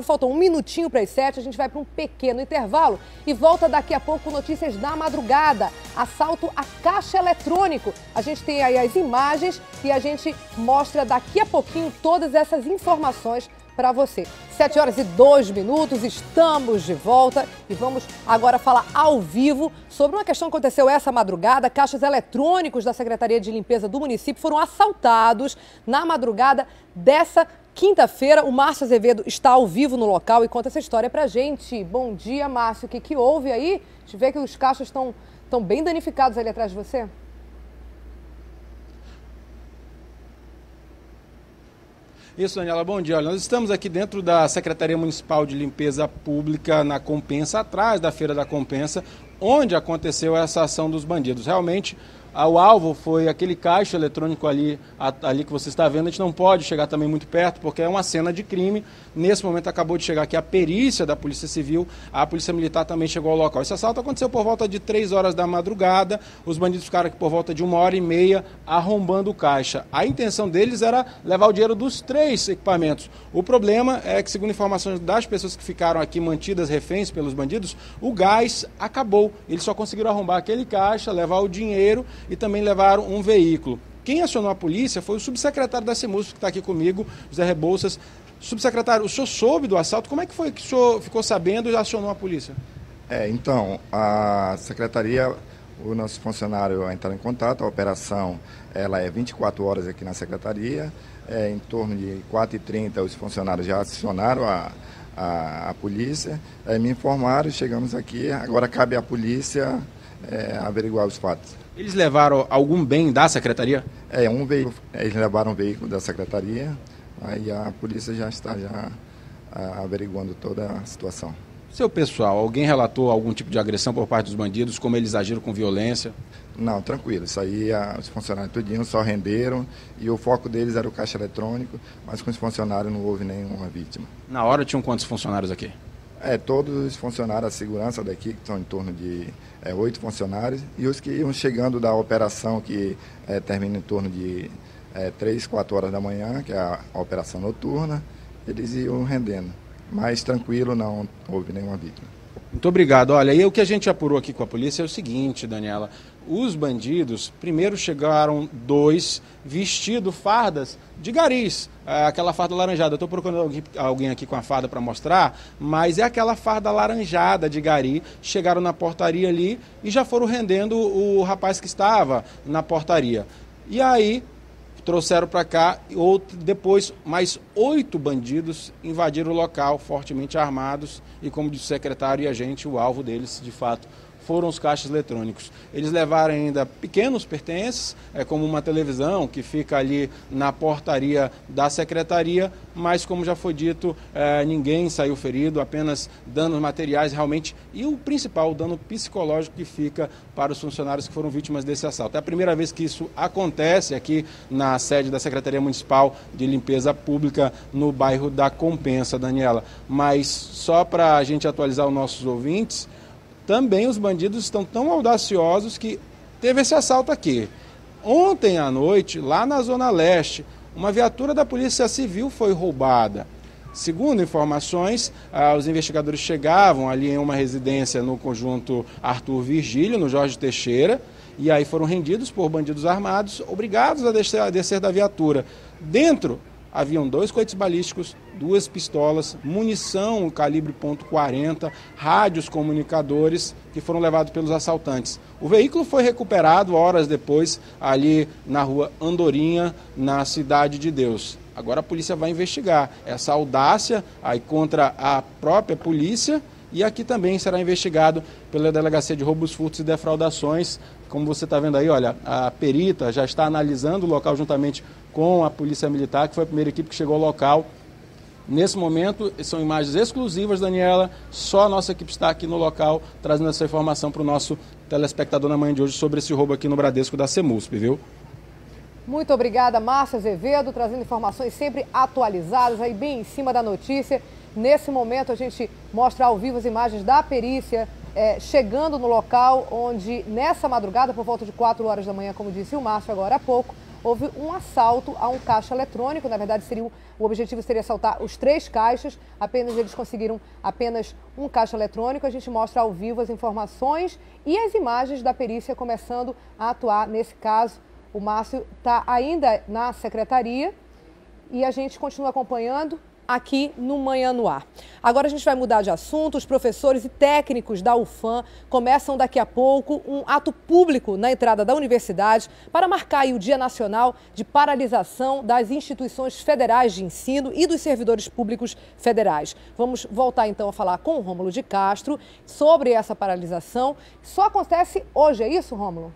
faltam 1 minutinho para as 7, a gente vai para um pequeno intervalo e volta daqui a pouco com notícias da madrugada. Assalto a caixa eletrônico. A gente tem aí as imagens e a gente mostra daqui a pouquinho todas essas informações para você. 7h02, estamos de volta e vamos agora falar ao vivo sobre uma questão que aconteceu essa madrugada. Caixas eletrônicos da Secretaria de Limpeza do município foram assaltados na madrugada dessa quinta-feira. O Márcio Azevedo está ao vivo no local e conta essa história pra gente. Bom dia, Márcio. O que houve aí? A gente vê que os caixas estão bem danificados ali atrás de você. Isso, Daniela, bom dia. Olha, nós estamos aqui dentro da Secretaria Municipal de Limpeza Pública na Compensa, atrás da Feira da Compensa, onde aconteceu essa ação dos bandidos. Realmente, O alvo foi aquele caixa eletrônico ali que você está vendo. A gente não pode chegar também muito perto, porque é uma cena de crime. Nesse momento acabou de chegar aqui a perícia da Polícia Civil, a Polícia Militar também chegou ao local. Esse assalto aconteceu por volta de 3 horas da madrugada, os bandidos ficaram aqui por volta de 1h30 arrombando o caixa. A intenção deles era levar o dinheiro dos 3 equipamentos. O problema é que, segundo informações das pessoas que ficaram aqui mantidas reféns pelos bandidos, o gás acabou. Eles só conseguiram arrombar aquele caixa, levar o dinheiro e também levaram um veículo. Quem acionou a polícia foi o subsecretário da CEMUSP, que está aqui comigo, José Rebouças. Subsecretário, o senhor soube do assalto? Como é que foi que o senhor ficou sabendo e acionou a polícia? Então, a secretaria, o nosso funcionário entrou em contato, a operação ela é 24 horas aqui na secretaria, em torno de 4h30 os funcionários já acionaram a polícia, me informaram, chegamos aqui, agora cabe à polícia averiguar os fatos. Eles levaram algum bem da secretaria? Um veículo, eles levaram um veículo da secretaria, aí a polícia já está averiguando toda a situação. Seu pessoal, alguém relatou algum tipo de agressão por parte dos bandidos, como eles agiram com violência? Não, tranquilo, isso aí os funcionários tudinho só renderam e o foco deles era o caixa eletrônico, mas com os funcionários não houve nenhuma vítima. Na hora tinham quantos funcionários aqui? Todos os funcionários, a segurança daqui, que são em torno de 8 funcionários, e os que iam chegando da operação, que termina em torno de 3, 4 horas da manhã, que é a operação noturna, eles iam rendendo. Mas tranquilo, não houve nenhuma vítima. Muito obrigado. Olha, e o que a gente apurou aqui com a polícia é o seguinte, Daniela. Os bandidos, primeiro chegaram 2 vestidos fardas de garis, aquela farda laranjada. Estou procurando alguém aqui com a farda para mostrar, mas é aquela farda laranjada de gari. Chegaram na portaria ali e já foram rendendo o rapaz que estava na portaria. E aí trouxeram para cá, depois mais 8 bandidos invadiram o local, fortemente armados, e como disse o secretário e a gente, o alvo deles, de fato, foram os caixas eletrônicos. Eles levaram ainda pequenos pertences, como uma televisão que fica ali na portaria da secretaria, mas como já foi dito, ninguém saiu ferido, apenas danos materiais realmente, e o principal, o dano psicológico que fica para os funcionários que foram vítimas desse assalto. É a primeira vez que isso acontece aqui na sede da Secretaria Municipal de Limpeza Pública no bairro da Compensa, Daniela. Mas só para a gente atualizar os nossos ouvintes, também os bandidos estão tão audaciosos que teve esse assalto aqui. Ontem à noite, lá na Zona Leste, uma viatura da Polícia Civil foi roubada. Segundo informações, os investigadores chegavam ali em uma residência no conjunto Arthur Virgílio, no Jorge Teixeira, e aí foram rendidos por bandidos armados, obrigados a descer da viatura. Dentro haviam 2 cohetes balísticos, 2 pistolas, munição calibre .40, rádios comunicadores que foram levados pelos assaltantes. O veículo foi recuperado horas depois ali na rua Andorinha, na Cidade de Deus. Agora a polícia vai investigar essa audácia aí contra a própria polícia, e aqui também será investigado pela Delegacia de Roubos, Furtos e Defraudações. Como você está vendo aí, olha, a perita já está analisando o local juntamente com a Polícia Militar, que foi a primeira equipe que chegou ao local. Nesse momento, são imagens exclusivas, Daniela, só a nossa equipe está aqui no local, trazendo essa informação para o nosso telespectador na manhã de hoje sobre esse roubo aqui no Bradesco da CEMUSP, viu? Muito obrigada, Márcia Azevedo, trazendo informações sempre atualizadas, aí bem em cima da notícia. Nesse momento, a gente mostra ao vivo as imagens da perícia chegando no local onde, nessa madrugada, por volta de 4 horas da manhã, como disse o Márcio agora há pouco, houve um assalto a um caixa eletrônico. Na verdade, o objetivo seria assaltar os 3 caixas, eles conseguiram apenas um caixa eletrônico. A gente mostra ao vivo as informações e as imagens da perícia começando a atuar nesse caso. O Márcio está ainda na secretaria e a gente continua acompanhando aqui no Manhã no Ar. Agora a gente vai mudar de assunto. Os professores e técnicos da UFAM começam daqui a pouco um ato público na entrada da universidade para marcar aí o Dia Nacional de Paralisação das Instituições Federais de Ensino e dos Servidores Públicos Federais. Vamos voltar então a falar com o Rômulo de Castro sobre essa paralisação. Só acontece hoje, é isso, Rômulo?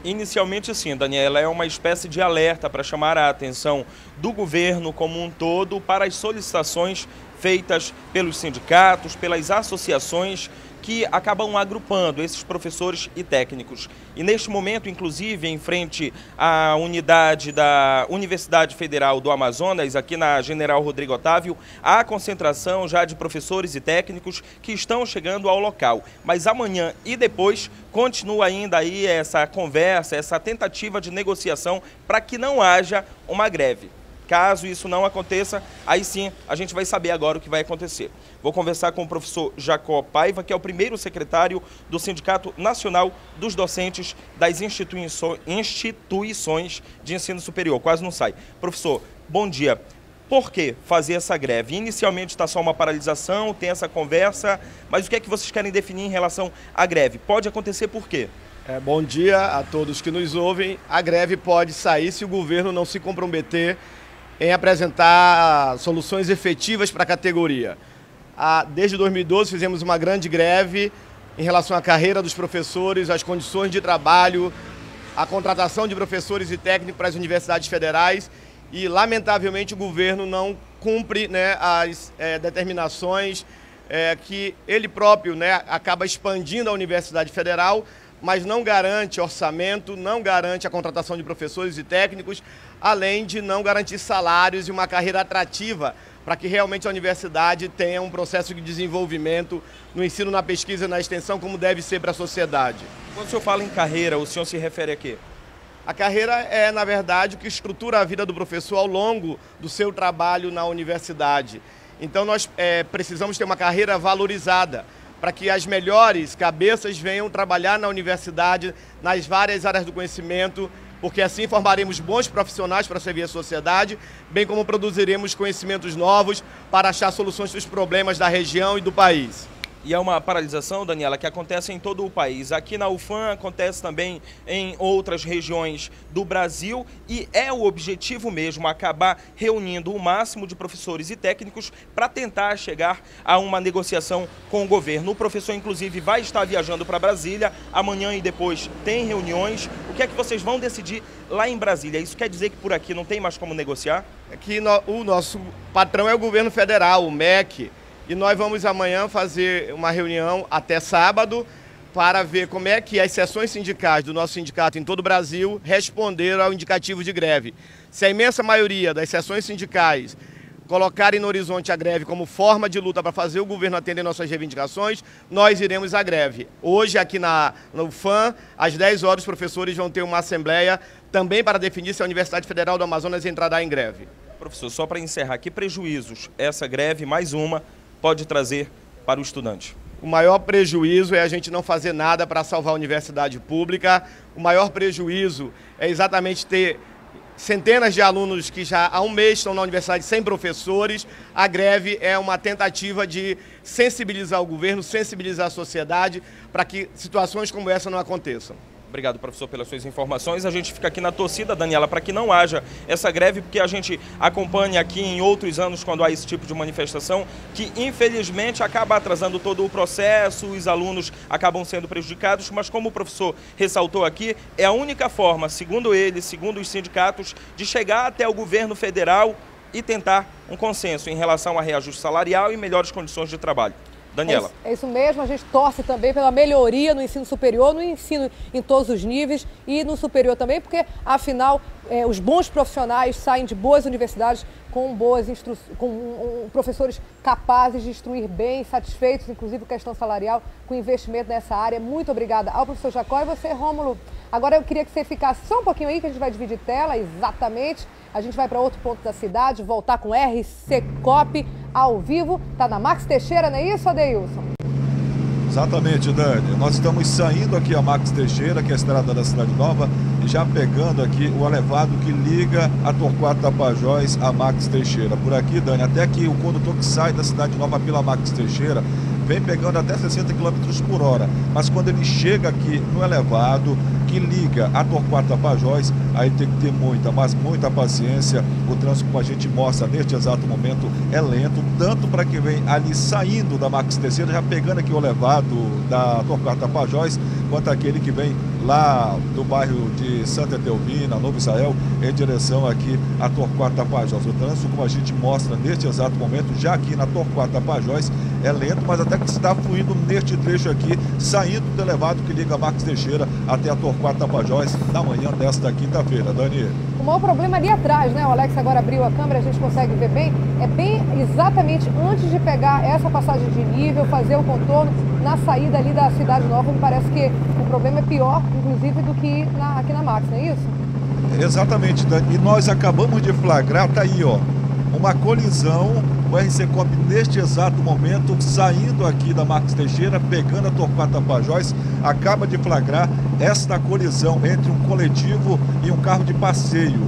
Inicialmente sim, Daniela, é uma espécie de alerta para chamar a atenção do governo como um todo para as solicitações feitas pelos sindicatos, pelas associações que acabam agrupando esses professores e técnicos. E neste momento, inclusive, em frente à unidade da Universidade Federal do Amazonas, aqui na General Rodrigo Otávio, há concentração já de professores e técnicos que estão chegando ao local. Mas amanhã e depois continua ainda aí essa conversa, essa tentativa de negociação para que não haja uma greve. Caso isso não aconteça, aí sim a gente vai saber agora o que vai acontecer. Vou conversar com o professor Jacó Paiva, que é o primeiro secretário do Sindicato Nacional dos Docentes das Instituições de Ensino Superior. Quase não sai. Professor, bom dia. Por que fazer essa greve? Inicialmente está só uma paralisação, tem essa conversa, mas o que é que vocês querem definir em relação à greve? Pode acontecer por quê? Bom dia a todos que nos ouvem. A greve pode sair se o governo não se comprometer em apresentar soluções efetivas para a categoria. Desde 2012 fizemos uma grande greve em relação à carreira dos professores, às condições de trabalho, à contratação de professores e técnicos para as universidades federais e, lamentavelmente, o governo não cumpre, né, as determinações que ele próprio, né, acaba expandindo a Universidade Federal, mas não garante orçamento, não garante a contratação de professores e técnicos, além de não garantir salários e uma carreira atrativa para que realmente a universidade tenha um processo de desenvolvimento no ensino, na pesquisa e na extensão, como deve ser para a sociedade. Quando o senhor fala em carreira, o senhor se refere a quê? A carreira é, na verdade, o que estrutura a vida do professor ao longo do seu trabalho na universidade. Então nós precisamos ter uma carreira valorizada, para que as melhores cabeças venham trabalhar na universidade, nas várias áreas do conhecimento, porque assim formaremos bons profissionais para servir a sociedade, bem como produziremos conhecimentos novos para achar soluções para os problemas da região e do país. E é uma paralisação, Daniela, que acontece em todo o país. Aqui na UFAM acontece também em outras regiões do Brasil e é o objetivo mesmo acabar reunindo o máximo de professores e técnicos para tentar chegar a uma negociação com o governo. O professor, inclusive, vai estar viajando para Brasília. Amanhã e depois tem reuniões. O que é que vocês vão decidir lá em Brasília? Isso quer dizer que por aqui não tem mais como negociar? O nosso patrão é o governo federal, o MEC. E nós vamos amanhã fazer uma reunião até sábado para ver como é que as seções sindicais do nosso sindicato em todo o Brasil responderam ao indicativo de greve. Se a imensa maioria das seções sindicais colocarem no horizonte a greve como forma de luta para fazer o governo atender nossas reivindicações, nós iremos à greve. Hoje, aqui no UFAM, às 10 horas, os professores vão ter uma assembleia também para definir se a Universidade Federal do Amazonas entrará em greve. Professor, só para encerrar, que prejuízos essa greve, mais uma, pode trazer para o estudante? O maior prejuízo é a gente não fazer nada para salvar a universidade pública. O maior prejuízo é exatamente ter centenas de alunos que já há um mês estão na universidade sem professores. A greve é uma tentativa de sensibilizar o governo, sensibilizar a sociedade para que situações como essa não aconteçam. Obrigado, professor, pelas suas informações. A gente fica aqui na torcida, Daniela, para que não haja essa greve, porque a gente acompanha aqui em outros anos, quando há esse tipo de manifestação, que infelizmente acaba atrasando todo o processo, os alunos acabam sendo prejudicados, mas como o professor ressaltou aqui, é a única forma, segundo ele, segundo os sindicatos, de chegar até o governo federal e tentar um consenso em relação a reajuste salarial e melhores condições de trabalho. Daniela. É isso mesmo, a gente torce também pela melhoria no ensino superior, no ensino em todos os níveis e no superior também, porque afinal os bons profissionais saem de boas universidades com professores capazes de instruir bem, satisfeitos, inclusive com questão salarial, com investimento nessa área. Muito obrigada ao professor Jacó e você, Rômulo. Agora eu queria que você ficasse só um pouquinho aí, que a gente vai dividir tela, exatamente. A gente vai para outro ponto da cidade, voltar com RC Cop ao vivo. Tá na Max Teixeira, não é isso, Adeilson? Exatamente, Dani. Nós estamos saindo aqui a Max Teixeira, que é a estrada da Cidade Nova, e já pegando aqui o elevado que liga a Torquato Tapajós a Max Teixeira. Por aqui, Dani, até que o condutor que sai da Cidade Nova pela Max Teixeira vem pegando até 60 km por hora. Mas quando ele chega aqui no elevado que liga a Torquato Tapajós, aí tem que ter muita, mas muita paciência. O trânsito, como a gente mostra neste exato momento, é lento, tanto para quem vem ali saindo da Max Teixeira, já pegando aqui o elevado da Torquato Tapajós, quanto aquele que vem lá do bairro de Santa Etelvina, Novo Israel, em direção aqui a Torquato Tapajós. O trânsito, como a gente mostra neste exato momento, já aqui na Torquato Tapajós, é lento, mas até que está fluindo neste trecho aqui, saindo do elevado que liga Marques Teixeira até a Torquato Tapajós, na manhã desta quinta-feira. Dani. O maior problema ali atrás, né? O Alex agora abriu a câmera, a gente consegue ver bem. É bem exatamente antes de pegar essa passagem de nível, fazer o contorno na saída ali da Cidade Nova. Me parece que o problema é pior, inclusive, do que aqui na Max, não é isso? Exatamente, Dani. E nós acabamos de flagrar, tá aí, ó, uma colisão. O RC Cop, neste exato momento, saindo aqui da Marques Teixeira, pegando a Torquato Tapajós, acaba de flagrar esta colisão entre um coletivo e um carro de passeio.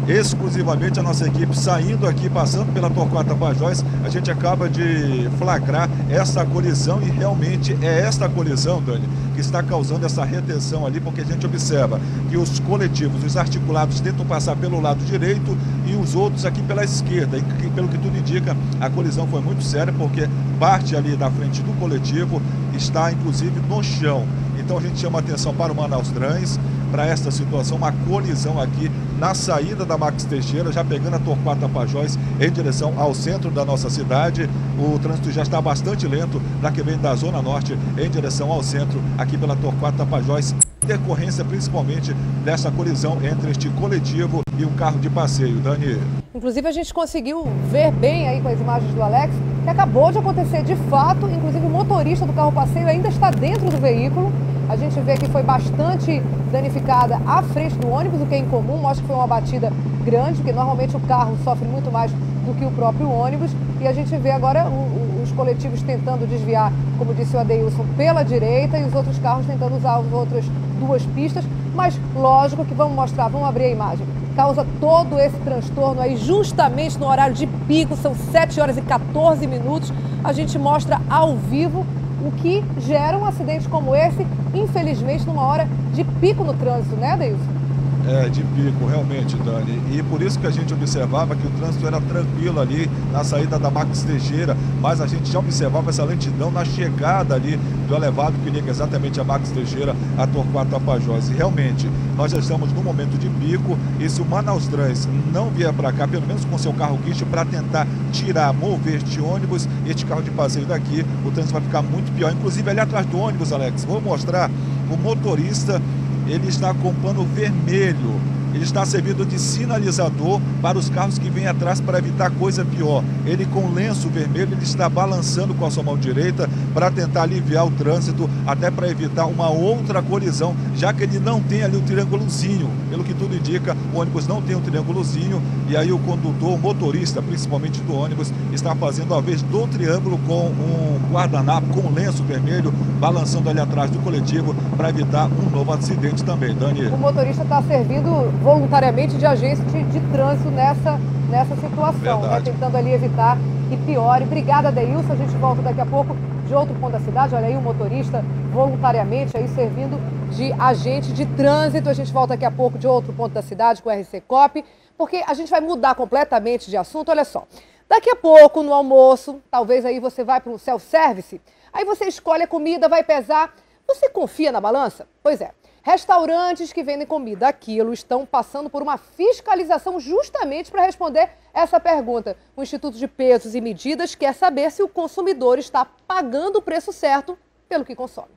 Exclusivamente a nossa equipe saindo aqui, passando pela Torquato Tapajós, a gente acaba de flagrar essa colisão e realmente é esta colisão, Dani, que está causando essa retenção ali, porque a gente observa que os coletivos, os articulados tentam passar pelo lado direito e os outros aqui pela esquerda. E pelo que tudo indica, a colisão foi muito séria, porque parte ali da frente do coletivo está inclusive no chão. Então a gente chama atenção para o Manaus Trans, para esta situação, uma colisão aqui na saída da Marques Teixeira, já pegando a Torquato Tapajós em direção ao centro da nossa cidade. O trânsito já está bastante lento para quem vem da Zona Norte em direção ao centro, aqui pela Torquato Tapajós, decorrência principalmente dessa colisão entre este coletivo e um carro de passeio. Dani. Inclusive a gente conseguiu ver bem aí com as imagens do Alex, que acabou de acontecer de fato, inclusive o motorista do carro passeio ainda está dentro do veículo. A gente vê que foi bastante danificada a frente do ônibus, o que é incomum, mostra que foi uma batida grande, porque normalmente o carro sofre muito mais do que o próprio ônibus. E a gente vê agora os coletivos tentando desviar, como disse o Adeilson, pela direita e os outros carros tentando usar as outras duas pistas. Mas lógico que vamos mostrar, vamos abrir a imagem. Causa todo esse transtorno aí justamente no horário de pico, são 7 horas e 14 minutos. A gente mostra ao vivo o que gera um acidente como esse, infelizmente, numa hora de pico no trânsito, né, Adeilson? É, de pico, realmente, Dani. E por isso que a gente observava que o trânsito era tranquilo ali na saída da Marques Teixeira, mas a gente já observava essa lentidão na chegada ali do elevado que liga exatamente a Marques Teixeira a Torquato Tapajós. E realmente, nós já estamos no momento de pico e se o Manaus Trans não vier para cá, pelo menos com seu carro guincho, para tentar tirar, mover este ônibus, este carro de passeio daqui, o trânsito vai ficar muito pior. Inclusive ali atrás do ônibus, Alex, vou mostrar o motorista. Ele está com pano vermelho, ele está servindo de sinalizador para os carros que vêm atrás para evitar coisa pior. Ele com lenço vermelho, ele está balançando com a sua mão direita para tentar aliviar o trânsito, até para evitar uma outra colisão, já que ele não tem ali o triângulozinho. Pelo que tudo indica, o ônibus não tem um triângulozinho e aí o condutor, o motorista, principalmente do ônibus, está fazendo a vez do triângulo com um guardanapo, com um lenço vermelho, balançando ali atrás do coletivo para evitar um novo acidente também, Dani. O motorista está servindo voluntariamente de agência de trânsito nessa situação, né? Tentando ali evitar que piore. Obrigada, Adeilson. A gente volta daqui a pouco de outro ponto da cidade. Olha aí o motorista voluntariamente aí servindo de agente de trânsito. A gente volta daqui a pouco de outro ponto da cidade com o RC Cop, porque a gente vai mudar completamente de assunto. Olha só, daqui a pouco no almoço, talvez aí você vai para um self-service, aí você escolhe a comida, vai pesar. Você confia na balança? Pois é. Restaurantes que vendem comida a quilo estão passando por uma fiscalização justamente para responder essa pergunta. O Instituto de Pesos e Medidas quer saber se o consumidor está pagando o preço certo pelo que consome.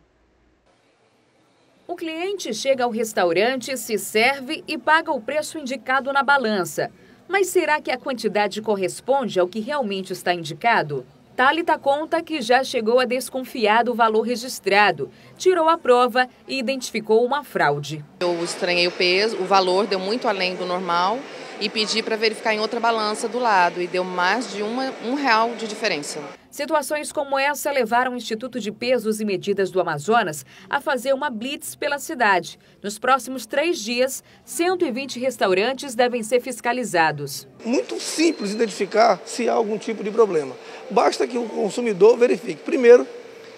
O cliente chega ao restaurante, se serve e paga o preço indicado na balança. Mas será que a quantidade corresponde ao que realmente está indicado? Thalita conta que já chegou a desconfiar do valor registrado, tirou a prova e identificou uma fraude. Eu estranhei o peso, o valor deu muito além do normal e pedi para verificar em outra balança do lado e deu mais de R$1 de diferença. Situações como essa levaram o Instituto de Pesos e Medidas do Amazonas a fazer uma blitz pela cidade. Nos próximos 3 dias, 120 restaurantes devem ser fiscalizados. Muito simples identificar se há algum tipo de problema. Basta que o consumidor verifique, primeiro,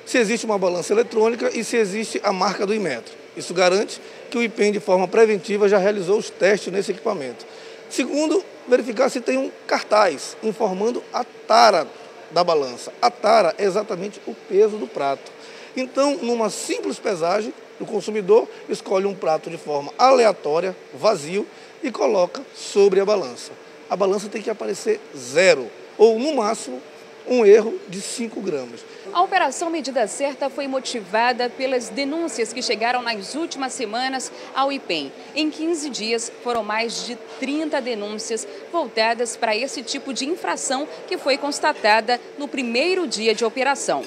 se existe uma balança eletrônica e se existe a marca do Inmetro. Isso garante que o IPEM, de forma preventiva, já realizou os testes nesse equipamento. Segundo, verificar se tem um cartaz informando a tara da balança. A tara é exatamente o peso do prato. Então, numa simples pesagem, O consumidor escolhe um prato de forma aleatória, vazio, e coloca sobre a balança. A balança tem que aparecer 0, ou no máximo um erro de 5 gramas. A Operação Medida Certa foi motivada pelas denúncias que chegaram nas últimas semanas ao IPEM. Em 15 dias, foram mais de 30 denúncias voltadas para esse tipo de infração que foi constatada no primeiro dia de operação.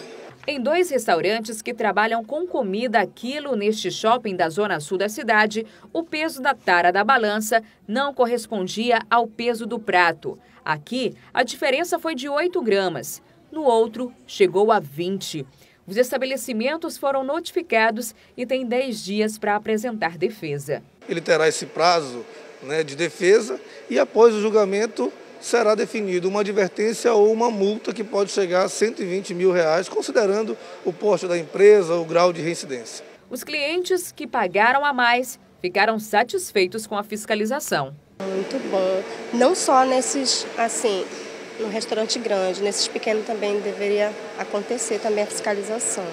Em 2 restaurantes que trabalham com comida a quilo neste shopping da zona sul da cidade, o peso da tara da balança não correspondia ao peso do prato. Aqui, a diferença foi de 8 gramas. No outro, chegou a 20. Os estabelecimentos foram notificados e têm 10 dias para apresentar defesa. Ele terá esse prazo, de defesa e após o julgamento será definido uma advertência ou uma multa que pode chegar a R$120 mil, considerando o porte da empresa, o grau de reincidência. Os clientes que pagaram a mais ficaram satisfeitos com a fiscalização. Muito bom. Não só nesses, no restaurante grande, nesses pequenos também deveria acontecer também a fiscalização.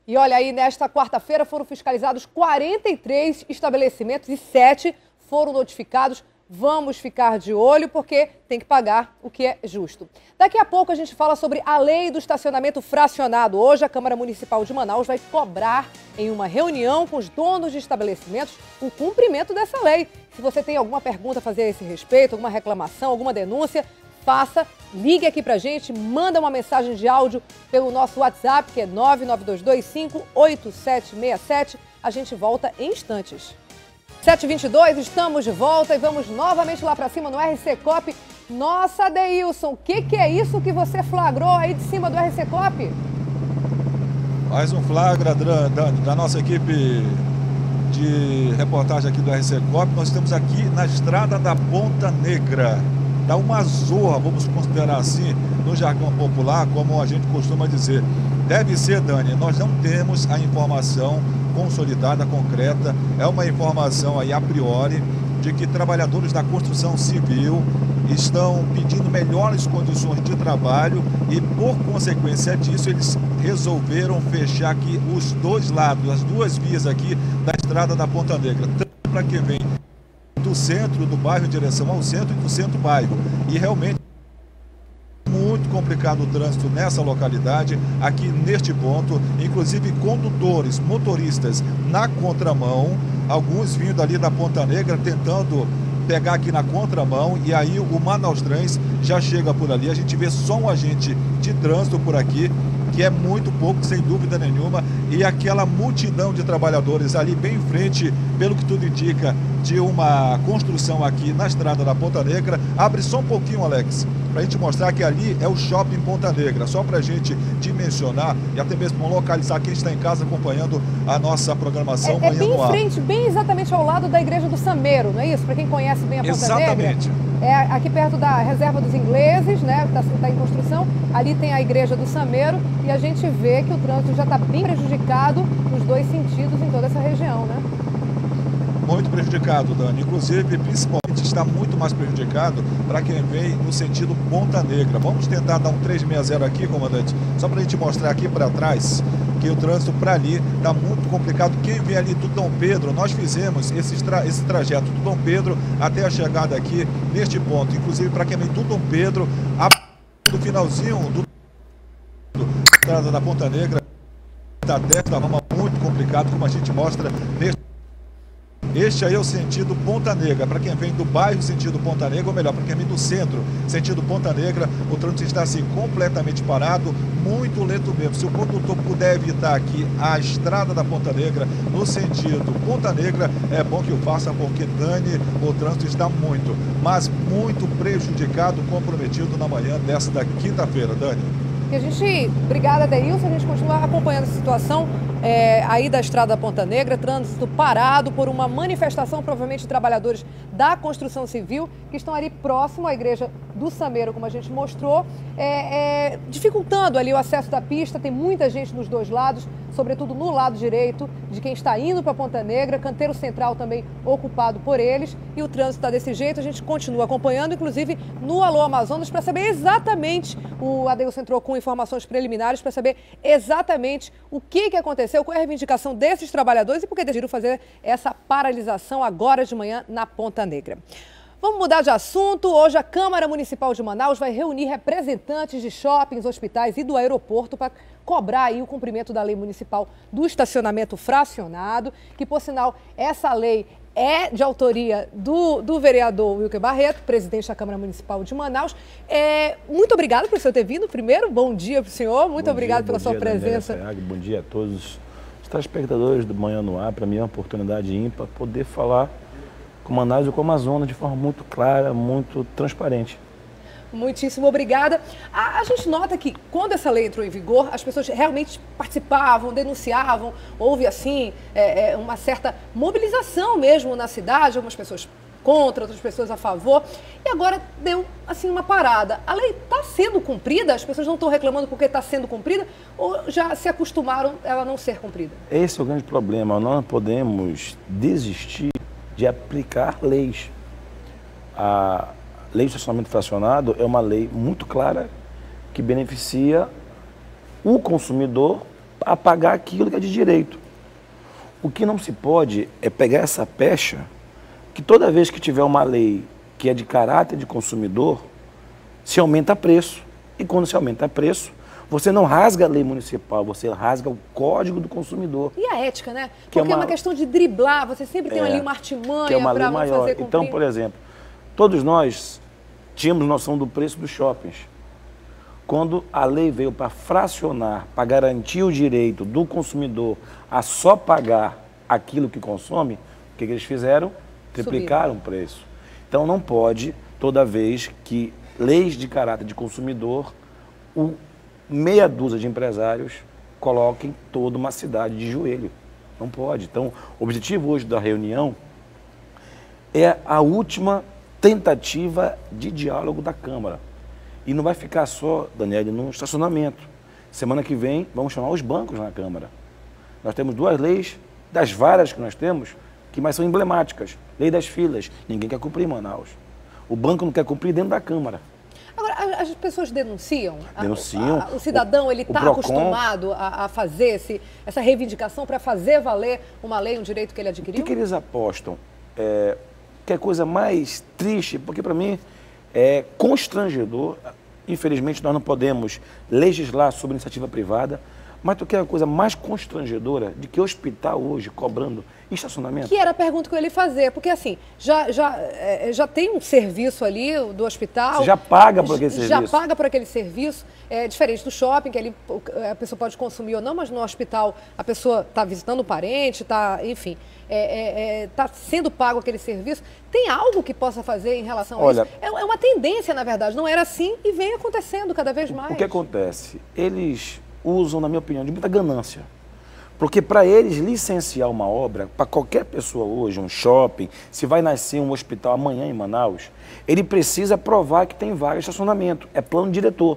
E olha aí, nesta quarta-feira foram fiscalizados 43 estabelecimentos e 7 foram notificados. Vamos ficar de olho porque tem que pagar o que é justo. Daqui a pouco a gente fala sobre a lei do estacionamento fracionado. Hoje a Câmara Municipal de Manaus vai cobrar em uma reunião com os donos de estabelecimentos o cumprimento dessa lei. Se você tem alguma pergunta a fazer a esse respeito, alguma reclamação, alguma denúncia, faça, ligue aqui pra gente, manda uma mensagem de áudio pelo nosso WhatsApp, que é 992258767. A gente volta em instantes. 7h22, estamos de volta e vamos novamente lá para cima no RC Cop. Nossa, Adeilson, o que é isso que você flagrou aí de cima do RC Cop? Mais um flagra da nossa equipe de reportagem aqui do RC Cop. Nós estamos aqui na estrada da Ponta Negra. Dá uma zorra, vamos considerar assim, no jargão popular, como a gente costuma dizer. Deve ser, Dani, nós não temos a informação consolidada, concreta, é uma informação aí a priori de que trabalhadores da construção civil estão pedindo melhores condições de trabalho e por consequência disso eles resolveram fechar aqui os 2 lados, as 2 vias aqui da estrada da Ponta Negra, tanto para quem vem do centro do bairro em direção ao centro e do centro bairro, e realmente muito complicado o trânsito nessa localidade, aqui neste ponto, inclusive condutores, motoristas na contramão, alguns vindo ali da Ponta Negra tentando pegar aqui na contramão, e aí o Manaus Trans já chega por ali, a gente vê só um agente de trânsito por aqui, que é muito pouco, sem dúvida nenhuma, e aquela multidão de trabalhadores ali bem em frente, pelo que tudo indica, de uma construção aqui na estrada da Ponta Negra. Abre só um pouquinho, Alex, para a gente mostrar que ali é o Shopping Ponta Negra, só para a gente dimensionar e até mesmo localizar quem está em casa acompanhando a nossa programação Manhã bem no Ar. Em frente, bem exatamente ao lado da Igreja do Sameiro, não é isso? Para quem conhece bem a Ponta Negra. É aqui perto da Reserva dos Ingleses, né? Está em construção. Ali tem a Igreja do Sameiro e a gente vê que o trânsito já está bem prejudicado nos 2 sentidos em toda essa região, né? Muito prejudicado, Dani. Inclusive, principalmente, está muito mais prejudicado para quem vem no sentido Ponta Negra. Vamos tentar dar um 360 aqui, comandante, só para a gente mostrar aqui para trás que o trânsito para ali está muito complicado. Quem vem ali do Dom Pedro, nós fizemos esse trajeto do Dom Pedro até a chegada aqui neste ponto. Inclusive, para quem vem do Dom Pedro, do finalzinho da Ponta Negra, da destra, muito complicado, como a gente mostra neste. Este aí é o sentido Ponta Negra. Para quem vem do bairro sentido Ponta Negra, ou melhor, para quem vem do centro sentido Ponta Negra, o trânsito está assim completamente parado, muito lento mesmo. Se o condutor puder evitar aqui a estrada da Ponta Negra no sentido Ponta Negra, é bom que o faça, porque, Dani, o trânsito está muito, mas muito prejudicado, comprometido na manhã desta quinta-feira, Dani. Obrigada, Adeilson, a gente continua acompanhando a situação aí da estrada da Ponta Negra, trânsito parado por uma manifestação, provavelmente de trabalhadores da construção civil, que estão ali próximo à Igreja do Sameiro, como a gente mostrou, dificultando ali o acesso da pista. Tem muita gente nos dois lados, sobretudo no lado direito, de quem está indo para Ponta Negra, canteiro central também ocupado por eles, e o trânsito está desse jeito. A gente continua acompanhando, inclusive no Alô Amazonas, para saber exatamente, o Adeilson entrou com informações preliminares para saber exatamente o que aconteceu, qual é a reivindicação desses trabalhadores e por que decidiram fazer essa paralisação agora de manhã na Ponta Negra. Vamos mudar de assunto. Hoje a Câmara Municipal de Manaus vai reunir representantes de shoppings, hospitais e do aeroporto para cobrar aí o cumprimento da lei municipal do estacionamento fracionado, que, por sinal, essa lei é de autoria do vereador Wilker Barreto, presidente da Câmara Municipal de Manaus. Muito obrigada por o senhor ter vindo. Primeiro, bom dia para o senhor. Muito obrigado pela sua presença. Bom dia a todos os telespectadores do Manhã no Ar. Para mim é uma oportunidade ímpar poder falar com Manaus e com a Amazonas de forma muito clara, muito transparente. Muitíssimo obrigada. A gente nota que quando essa lei entrou em vigor, as pessoas realmente participavam, denunciavam, houve assim uma certa mobilização mesmo na cidade, algumas pessoas contra, outras pessoas a favor, e agora deu assim uma parada. A lei está sendo cumprida? As pessoas não estão reclamando porque está sendo cumprida ou já se acostumaram a ela não ser cumprida? Esse é o grande problema. Nós não podemos desistir de aplicar leis. A lei de estacionamento fracionado é uma lei muito clara que beneficia o consumidor a pagar aquilo que é de direito. O que não se pode é pegar essa pecha que toda vez que tiver uma lei que é de caráter de consumidor, se aumenta preço. E quando se aumenta preço, você não rasga a lei municipal, você rasga o Código do Consumidor. E a ética, né? Porque é uma questão de driblar, você sempre tem ali uma artimanha para não fazer cumprir. Então, por exemplo, todos nós tínhamos noção do preço dos shoppings. Quando a lei veio para fracionar, para garantir o direito do consumidor a só pagar aquilo que consome, o que eles fizeram? Triplicaram o preço. Então não pode, toda vez que leis de caráter de consumidor, meia dúzia de empresários coloquem toda uma cidade de joelho. Não pode. Então, o objetivo hoje da reunião é a última tentativa de diálogo da Câmara. E não vai ficar só, Daniele, no estacionamento. Semana que vem, vamos chamar os bancos na Câmara. Nós temos duas leis, das várias que nós temos, que mais são emblemáticas. Lei das filas. Ninguém quer cumprir em Manaus. O banco não quer cumprir dentro da Câmara. Agora, as pessoas denunciam? Denunciam. O cidadão, ele está acostumado a fazer essa reivindicação para fazer valer uma lei, um direito que ele adquiriu? O que eles apostam? Que é a coisa mais triste, porque para mim é constrangedor. Infelizmente, nós não podemos legislar sobre iniciativa privada, mas tu quer a coisa mais constrangedora de que hospital hoje cobrando estacionamento? Que era a pergunta que eu ia lhe fazer, porque assim, já tem um serviço ali do hospital. Você já paga por aquele serviço. Já paga por aquele serviço, diferente do shopping, que ali a pessoa pode consumir ou não, mas no hospital a pessoa está visitando o parente, enfim, está sendo pago aquele serviço. Tem algo que possa fazer em relação a isso? É uma tendência, na verdade, não era assim e vem acontecendo cada vez mais. O que acontece? Eles usam, na minha opinião, de muita ganância. Porque para eles licenciar uma obra, para qualquer pessoa hoje, um shopping, se vai nascer um hospital amanhã em Manaus, ele precisa provar que tem vaga de estacionamento. É plano diretor.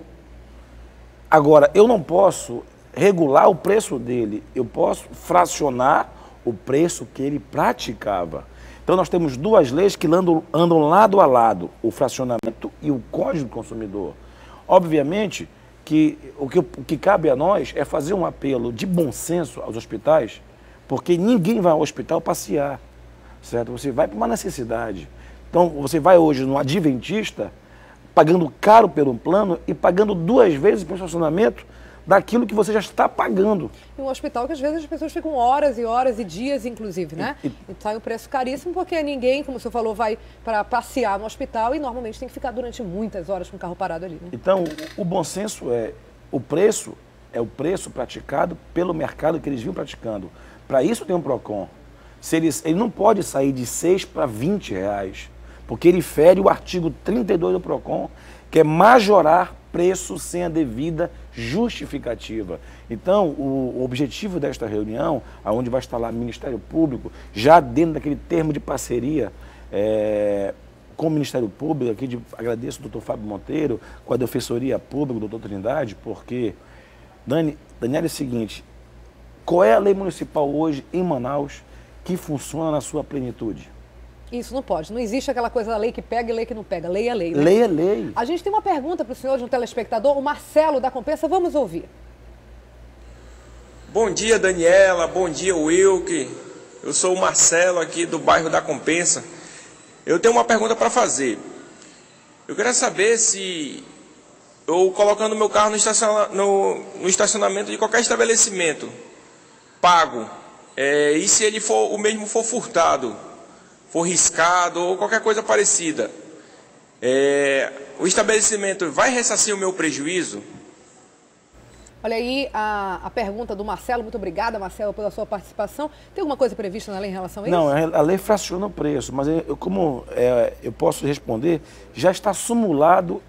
Agora, eu não posso regular o preço dele, eu posso fracionar o preço que ele praticava. Então nós temos duas leis que andam lado a lado, o fracionamento e o Código do Consumidor. Obviamente que o que cabe a nós é fazer um apelo de bom senso aos hospitais, porque ninguém vai ao hospital passear, certo? Você vai para uma necessidade. Então, você vai hoje no adventista, pagando caro pelo plano e pagando 2 vezes pelo estacionamento daquilo que você já está pagando. E um hospital que às vezes as pessoas ficam horas e horas e dias, inclusive, né? E sai um preço caríssimo porque ninguém, como o senhor falou, vai para passear no hospital e normalmente tem que ficar durante muitas horas com o carro parado ali, né? Então, o bom senso o preço praticado pelo mercado que eles vinham praticando. Para isso tem um PROCON. Ele não pode sair de 6 para 20 reais, porque ele fere o artigo 32 do PROCON, que é majorar preço sem a devida justificativa. Então, o objetivo desta reunião, onde vai estar lá o Ministério Público, já dentro daquele termo de parceria com o Ministério Público, aqui agradeço o doutor Fábio Monteiro, com a Defensoria Pública, o doutor Trindade, porque, Daniela, é o seguinte, qual é a lei municipal hoje em Manaus que funciona na sua plenitude? Isso não pode. Não existe aquela coisa da lei que pega e lei que não pega. Lei é lei, né? Lei é lei. A gente tem uma pergunta para o senhor de um telespectador, o Marcelo da Compensa. Vamos ouvir. Bom dia, Daniela. Bom dia, Wilke. Eu sou o Marcelo aqui do bairro da Compensa. Eu tenho uma pergunta para fazer. Eu queria saber se eu colocando meu carro no estacionamento de qualquer estabelecimento, pago, e se ele for, o mesmo for furtado, for riscado ou qualquer coisa parecida, o estabelecimento vai ressarcir o meu prejuízo? Olha aí a pergunta do Marcelo. Muito obrigada, Marcelo, pela sua participação. Tem alguma coisa prevista na lei em relação a isso? Não, a lei fraciona o preço, mas como eu posso responder, já está simulado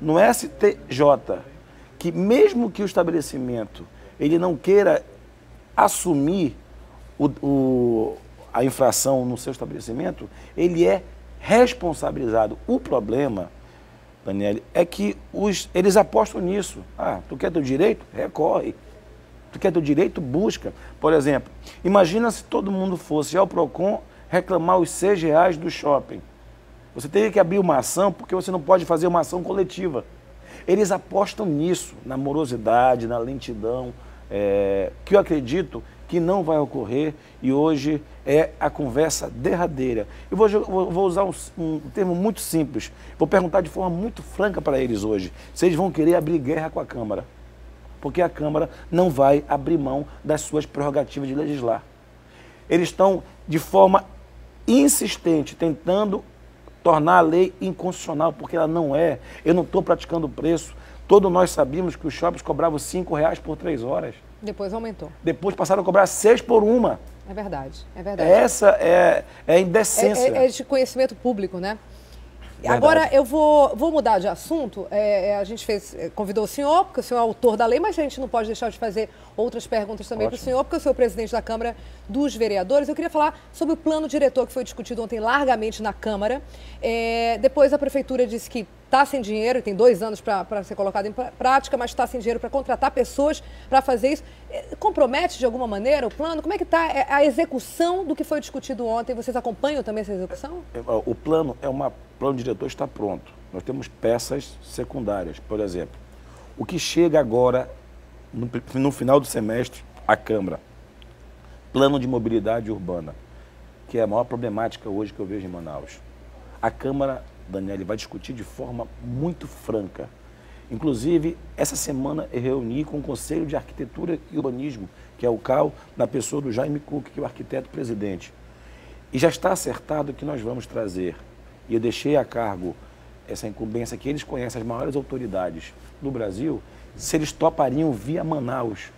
no STJ, que mesmo que o estabelecimento ele não queira assumir a infração no seu estabelecimento, ele é responsabilizado. O problema, Daniela, é que eles apostam nisso. Ah, tu quer teu direito? Recorre. Tu quer teu direito? Busca. Por exemplo, imagina se todo mundo fosse ao PROCON reclamar os R$6 do shopping. Você teria que abrir uma ação porque você não pode fazer uma ação coletiva. Eles apostam nisso, na morosidade, na lentidão, que eu acredito que não vai ocorrer e hoje é a conversa derradeira. Eu vou usar um termo muito simples, vou perguntar de forma muito franca para eles hoje, se eles vão querer abrir guerra com a Câmara, porque a Câmara não vai abrir mão das suas prerrogativas de legislar. Eles estão de forma insistente tentando tornar a lei inconstitucional, porque ela não é. Eu não estou praticando preço. Todos nós sabíamos que os shoppings cobravam R$5 por 3 horas. Depois aumentou. Depois passaram a cobrar 6 por uma. É verdade, é verdade. Essa é a indecência. É de conhecimento público, né? Verdade. Agora, eu vou mudar de assunto. A gente convidou o senhor, porque o senhor é autor da lei, mas a gente não pode deixar de fazer outras perguntas também para o senhor, porque eu sou o presidente da Câmara dos Vereadores. Eu queria falar sobre o plano diretor que foi discutido ontem largamente na Câmara. Depois a Prefeitura disse que está sem dinheiro, tem 2 anos para ser colocado em prática, mas está sem dinheiro para contratar pessoas para fazer isso. Compromete de alguma maneira o plano? Como é que está a execução do que foi discutido ontem? Vocês acompanham também essa execução? O plano diretor está pronto. Nós temos peças secundárias, por exemplo. O que chega agora, no final do semestre, à Câmara, plano de mobilidade urbana, que é a maior problemática hoje que eu vejo em Manaus. A Câmara, Daniela, vai discutir de forma muito franca. Inclusive, essa semana eu reuni com o Conselho de Arquitetura e Urbanismo, que é o CAU, na pessoa do Jaime Cook, que é o arquiteto-presidente. E já está acertado que nós vamos trazer, e eu deixei a cargo essa incumbência que eles conhecem as maiores autoridades do Brasil, se eles topariam via Manaus,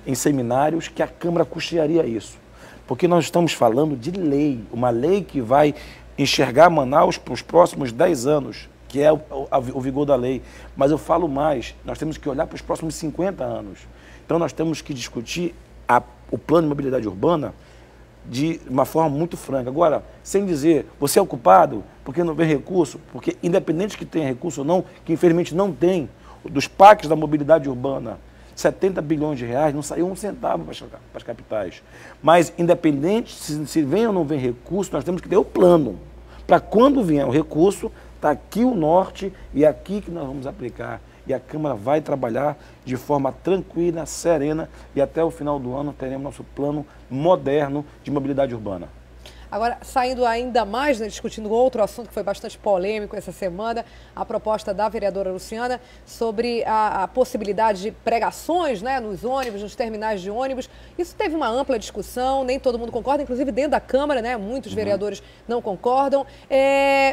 em seminários que a Câmara custearia isso. Porque nós estamos falando de lei, uma lei que vai enxergar Manaus para os próximos 10 anos, que é o vigor da lei. Mas eu falo mais, nós temos que olhar para os próximos 50 anos. Então nós temos que discutir o plano de mobilidade urbana de uma forma muito franca. Agora, sem dizer, você é o culpado porque não vem recurso, porque independente que tenha recurso ou não, que infelizmente não tem, dos PACs da mobilidade urbana, 70 bilhões de reais, não saiu um centavo para as capitais. Mas independente se vem ou não vem recurso, nós temos que ter o plano. Para quando vier o recurso, está aqui o norte e é aqui que nós vamos aplicar. E a Câmara vai trabalhar de forma tranquila, serena, e até o final do ano teremos nosso plano moderno de mobilidade urbana. Agora, saindo ainda mais, né, discutindo outro assunto que foi bastante polêmico essa semana, a proposta da vereadora Luciana sobre a possibilidade de pregações, né, nos ônibus, nos terminais de ônibus. Isso teve uma ampla discussão, nem todo mundo concorda, inclusive dentro da Câmara, né, muitos vereadores não concordam.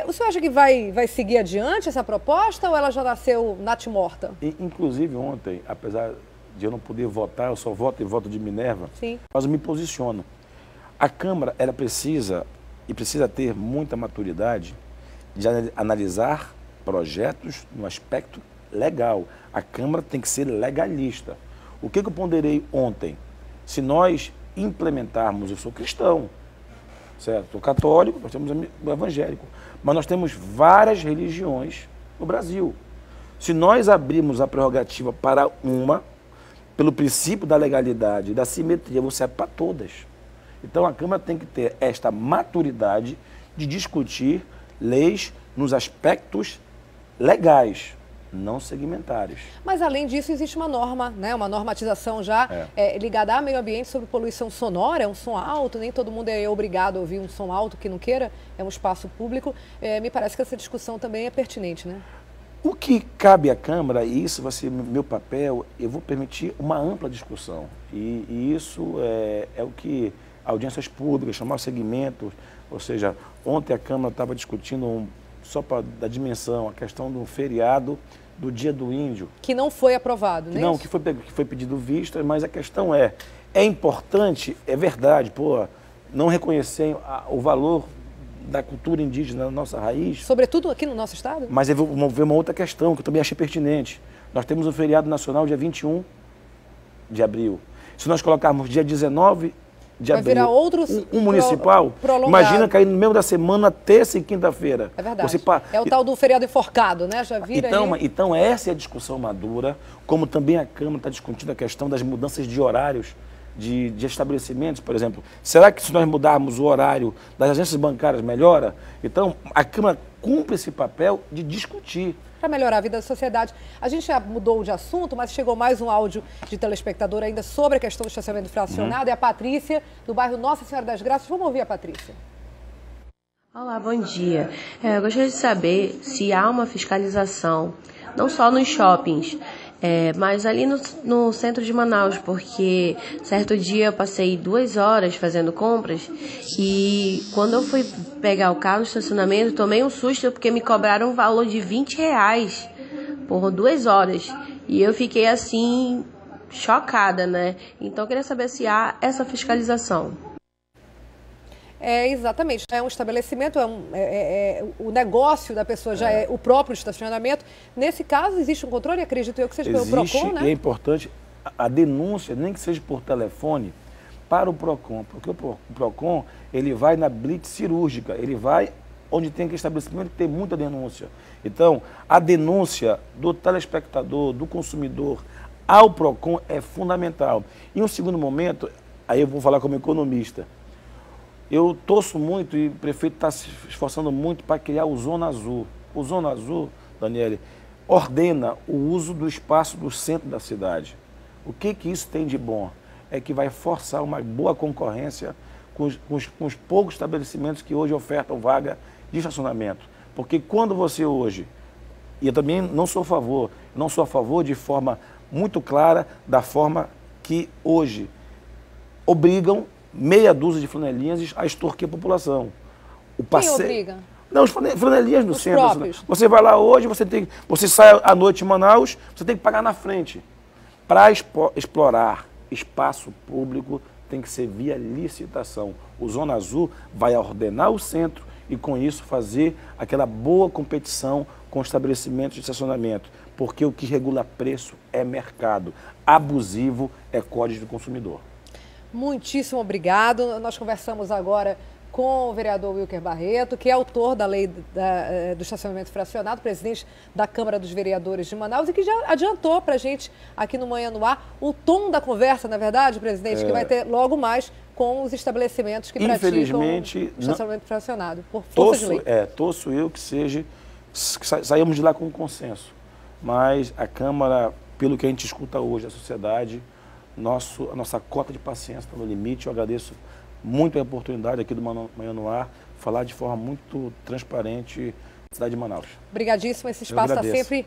O senhor acha que vai seguir adiante essa proposta ou ela já nasceu natimorta? Inclusive ontem, apesar de eu não poder votar, eu só voto em voto de Minerva, sim, mas eu me posiciono. A Câmara ela precisa ter muita maturidade de analisar projetos no aspecto legal. A Câmara tem que ser legalista. O que eu ponderei ontem? Se nós implementarmos, eu sou cristão, certo? O católico, nós temos o evangélico, mas nós temos várias religiões no Brasil. Se nós abrirmos a prerrogativa para uma, pelo princípio da legalidade e da simetria, você é para todas. Então a Câmara tem que ter esta maturidade de discutir leis nos aspectos legais, não segmentários. Mas além disso existe uma norma, né? Uma normatização já ligada ao meio ambiente sobre poluição sonora, é um som alto, nem todo mundo é obrigado a ouvir um som alto que não queira, é um espaço público. Me parece que essa discussão também é pertinente, né? O que cabe à Câmara, e isso vai ser meu papel, eu vou permitir uma ampla discussão. E isso é o que audiências públicas, chamar segmentos, ou seja, ontem a Câmara estava discutindo, só para dar dimensão, a questão do feriado do Dia do Índio. Que não foi aprovado, né? Não, que foi pedido vista, mas a questão é importante, é verdade, não reconhecer o valor da cultura indígena, da nossa raiz. Sobretudo aqui no nosso estado? Mas eu vou ver uma outra questão que eu também achei pertinente. Nós temos um feriado nacional dia 21 de abril. Se nós colocarmos dia 19 de abril, vai virar outros municipal, imagina cair no meio da semana, terça e quinta-feira. É verdade. É o tal do feriado enforcado, né? Já vira então essa é a discussão madura, como também a Câmara está discutindo a questão das mudanças de horários de estabelecimentos, por exemplo. Será que se nós mudarmos o horário das agências bancárias melhora? Então, a Câmara cumpre esse papel de discutir. Para melhorar a vida da sociedade. A gente já mudou de assunto, mas chegou mais um áudio de telespectador ainda sobre a questão do estacionamento fracionado. É a Patrícia, do bairro Nossa Senhora das Graças. Vamos ouvir a Patrícia. Olá, bom dia. Eu gostaria de saber se há uma fiscalização, não só nos shoppings, mas ali no centro de Manaus, porque certo dia eu passei 2 horas fazendo compras e quando eu fui pegar o carro no estacionamento, tomei um susto porque me cobraram um valor de R$20 por 2 horas. E eu fiquei assim, chocada, né? Então eu queria saber se há essa fiscalização. Exatamente, é um estabelecimento, o negócio da pessoa já é o próprio estacionamento. Nesse caso, existe um controle, acredito eu que seja pelo PROCON, né? E é importante a denúncia, nem que seja por telefone, para o PROCON, porque o PROCON, ele vai na blitz cirúrgica, ele vai onde tem aquele estabelecimento que tem muita denúncia. Então, a denúncia do telespectador, do consumidor ao PROCON é fundamental. E um segundo momento, aí eu vou falar como economista, eu torço muito e o prefeito está se esforçando muito para criar o Zona Azul. O Zona Azul, Daniele, ordena o uso do espaço do centro da cidade. O que isso tem de bom? É que vai forçar uma boa concorrência com os poucos estabelecimentos que hoje ofertam vaga de estacionamento. Porque quando você hoje, e eu também não sou a favor de forma muito clara da forma que hoje obrigam meia dúzia de flanelinhas a extorquir a população. Quem obriga? Não, os flanelinhas do centro. Próprios. Você vai lá hoje, você sai à noite em Manaus, você tem que pagar na frente. Para explorar espaço público, tem que ser via licitação. O Zona Azul vai ordenar o centro e, com isso, fazer aquela boa competição com estabelecimentos de estacionamento. Porque o que regula preço é mercado. Abusivo é Código do Consumidor. Muitíssimo obrigado. Nós conversamos agora com o vereador Wilker Barreto, que é autor da lei do estacionamento fracionado, presidente da Câmara dos Vereadores de Manaus, e que já adiantou para a gente aqui no Manhã no Ar o tom da conversa, na verdade, presidente, que vai ter logo mais com os estabelecimentos que praticam estacionamento fracionado, por força de lei. Torço eu que saímos de lá com um consenso, mas a Câmara, pelo que a gente escuta hoje da sociedade, a nossa cota de paciência está no limite. Eu agradeço muito a oportunidade aqui do Manhã no Ar, falar de forma muito transparente da cidade de Manaus. Obrigadíssimo, esse espaço está sempre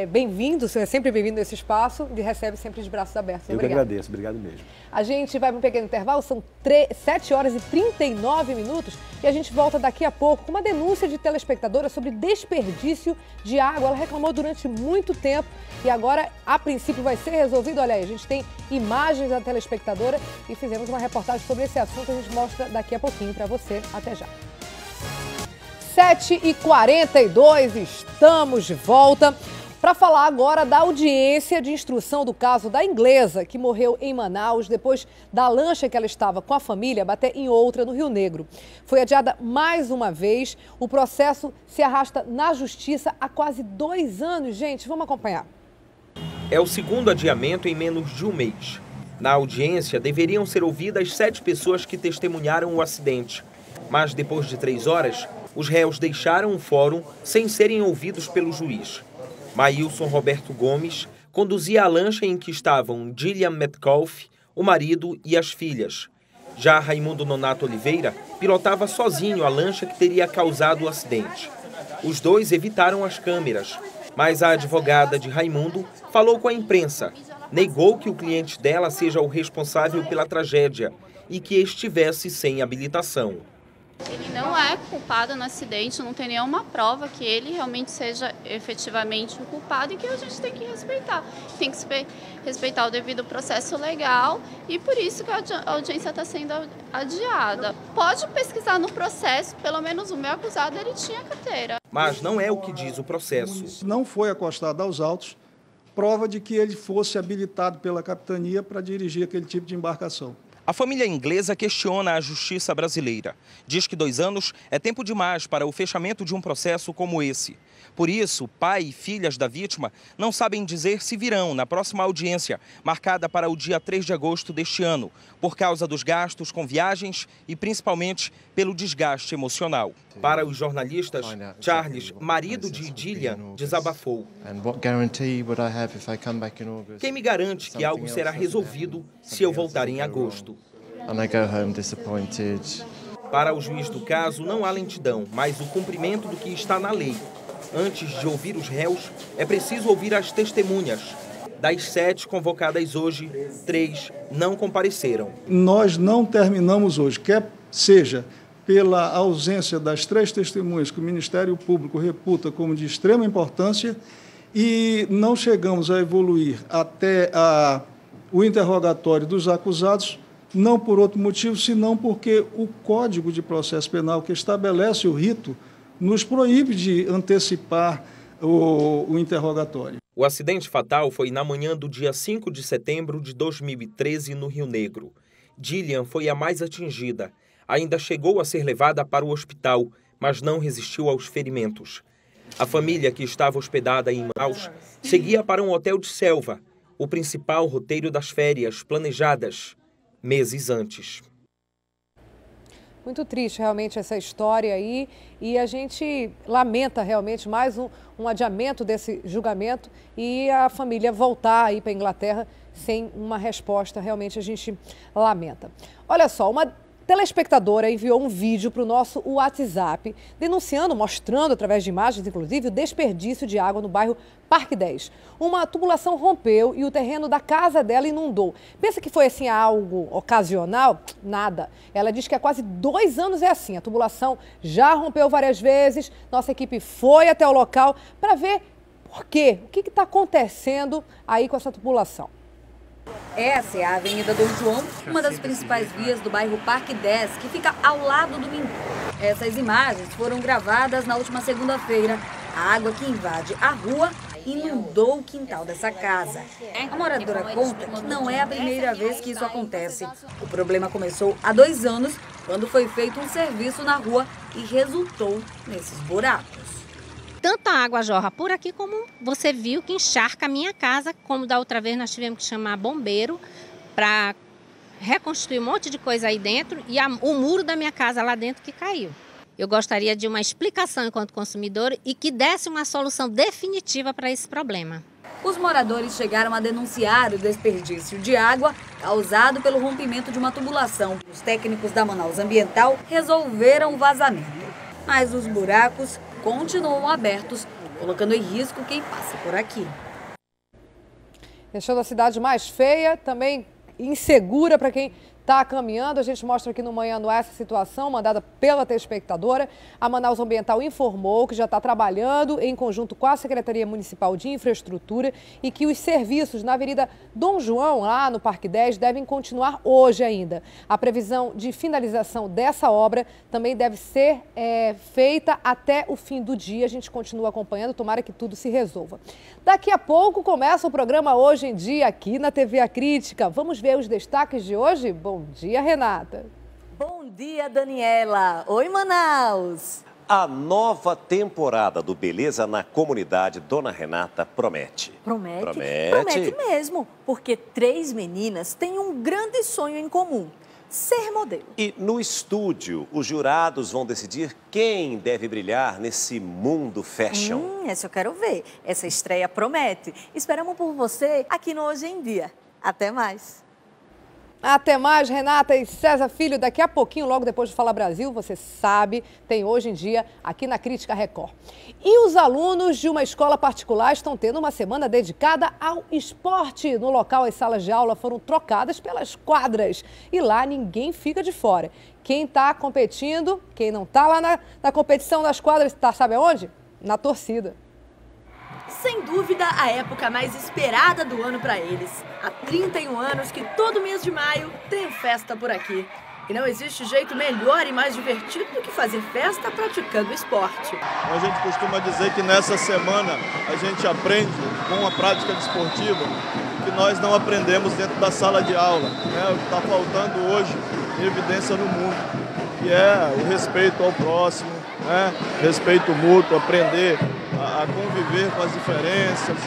bem-vindo, você é sempre bem-vindo a esse espaço e recebe sempre de braços abertos. Eu que agradeço, obrigado mesmo. A gente vai para um pequeno intervalo, são 7 horas e 39 minutos e a gente volta daqui a pouco com uma denúncia de telespectadora sobre desperdício de água. Ela reclamou durante muito tempo e agora, a princípio, vai ser resolvido. Olha aí, a gente tem imagens da telespectadora e fizemos uma reportagem sobre esse assunto. A gente mostra daqui a pouquinho para você. Até já. 7h42, estamos de volta. para falar agora da audiência de instrução do caso da inglesa que morreu em Manaus depois da lancha que ela estava com a família bater em outra no Rio Negro. Foi adiada mais uma vez. O processo se arrasta na justiça há quase 2 anos. Gente, vamos acompanhar. É o segundo adiamento em menos de um mês. Na audiência, deveriam ser ouvidas 7 pessoas que testemunharam o acidente. Mas depois de 3 horas, os réus deixaram o fórum sem serem ouvidos pelo juiz. Maílson Roberto Gomes conduzia a lancha em que estavam Gillian Metcalfe, o marido e as filhas. Já Raimundo Nonato Oliveira pilotava sozinho a lancha que teria causado o acidente. Os dois evitaram as câmeras, mas a advogada de Raimundo falou com a imprensa. Negou que o cliente dela seja o responsável pela tragédia e que estivesse sem habilitação. Ele não é culpado no acidente, não tem nenhuma prova que ele realmente seja efetivamente o culpado e que a gente tem que respeitar. Tem que respeitar o devido processo legal e por isso que a audiência está sendo adiada. Pode pesquisar no processo, pelo menos o meu acusado ele tinha carteira. Mas não é o que diz o processo. Não foi acostado aos autos, prova de que ele fosse habilitado pela capitania para dirigir aquele tipo de embarcação. A família inglesa questiona a justiça brasileira. Diz que 2 anos é tempo demais para o fechamento de um processo como esse. Por isso, pai e filhas da vítima não sabem dizer se virão na próxima audiência, marcada para o dia 3 de agosto deste ano, por causa dos gastos com viagens e principalmente pelo desgaste emocional. Para os jornalistas, Charles, marido de Gillian, desabafou. Quem me garante que algo será resolvido se eu voltar em agosto? Para o juiz do caso, não há lentidão, mas o cumprimento do que está na lei. Antes de ouvir os réus, é preciso ouvir as testemunhas. Das 7 convocadas hoje, 3 não compareceram. Nós não terminamos hoje, quer seja pela ausência das 3 testemunhas que o Ministério Público reputa como de extrema importância e não chegamos a evoluir até o interrogatório dos acusados, não por outro motivo, senão porque o Código de Processo Penal, que estabelece o rito, nos proíbe de antecipar o interrogatório. O acidente fatal foi na manhã do dia 5 de setembro de 2013, no Rio Negro. Gillian foi a mais atingida. Ainda chegou a ser levada para o hospital, mas não resistiu aos ferimentos. A família, que estava hospedada em Manaus, seguia para um hotel de selva, o principal roteiro das férias planejadas meses antes. Muito triste realmente essa história aí e a gente lamenta realmente mais um adiamento desse julgamento e a família voltar aí para a Inglaterra sem uma resposta, realmente a gente lamenta. Olha só, uma telespectadora enviou um vídeo para o nosso WhatsApp denunciando, mostrando através de imagens, inclusive, o desperdício de água no bairro Parque 10. Uma tubulação rompeu e o terreno da casa dela inundou. Pensa que foi assim algo ocasional? Nada. Ela diz que há quase 2 anos é assim. A tubulação já rompeu várias vezes. Nossa equipe foi até o local para ver por quê. O que está acontecendo aí com essa tubulação? Essa é a Avenida Dom João, uma das principais vias do bairro Parque 10, que fica ao lado do Mindu. Essas imagens foram gravadas na última segunda-feira. A água que invade a rua inundou o quintal dessa casa. A moradora conta que não é a primeira vez que isso acontece. O problema começou há 2 anos, quando foi feito um serviço na rua e resultou nesses buracos. Tanta água jorra por aqui como você viu que encharca a minha casa, como da outra vez nós tivemos que chamar bombeiro para reconstruir um monte de coisa aí dentro e o muro da minha casa lá dentro que caiu. Eu gostaria de uma explicação enquanto consumidor e que desse uma solução definitiva para esse problema. Os moradores chegaram a denunciar o desperdício de água causado pelo rompimento de uma tubulação. Os técnicos da Manaus Ambiental resolveram o vazamento, mas os buracos continuam abertos, colocando em risco quem passa por aqui. Deixando a cidade mais feia, também insegura para quem está caminhando. A gente mostra aqui no Manhã no Ar essa situação mandada pela telespectadora. A Manaus Ambiental informou que já está trabalhando em conjunto com a Secretaria Municipal de Infraestrutura e que os serviços na Avenida Dom João, lá no Parque 10, devem continuar hoje ainda. A previsão de finalização dessa obra também deve ser feita até o fim do dia. A gente continua acompanhando, tomara que tudo se resolva. Daqui a pouco começa o programa Hoje em Dia aqui na TV A Crítica. Vamos ver os destaques de hoje? Bom dia, Renata. Bom dia, Daniela. Oi, Manaus. A nova temporada do Beleza na Comunidade, Dona Renata, promete. Promete? Promete. Promete mesmo, porque 3 meninas têm um grande sonho em comum: ser modelo. E no estúdio, os jurados vão decidir quem deve brilhar nesse mundo fashion. Essa eu quero ver. Essa estreia promete. Esperamos por você aqui no Hoje em Dia. Até mais. Até mais, Renata e César Filho. Daqui a pouquinho, logo depois de Fala Brasil, você sabe, tem Hoje em Dia aqui na Crítica Record. E os alunos de uma escola particular estão tendo uma semana dedicada ao esporte. No local, as salas de aula foram trocadas pelas quadras. E lá ninguém fica de fora. Quem está competindo, quem não está lá na competição das quadras, está, sabe aonde? Na torcida. Sem dúvida, a época mais esperada do ano para eles. Há 31 anos que todo mês de maio tem festa por aqui. E não existe jeito melhor e mais divertido do que fazer festa praticando esporte. A gente costuma dizer que nessa semana a gente aprende com a prática desportiva que nós não aprendemos dentro da sala de aula. O que está faltando hoje em evidência no mundo, que é o respeito ao próximo, respeito mútuo, aprender a conviver com as diferenças,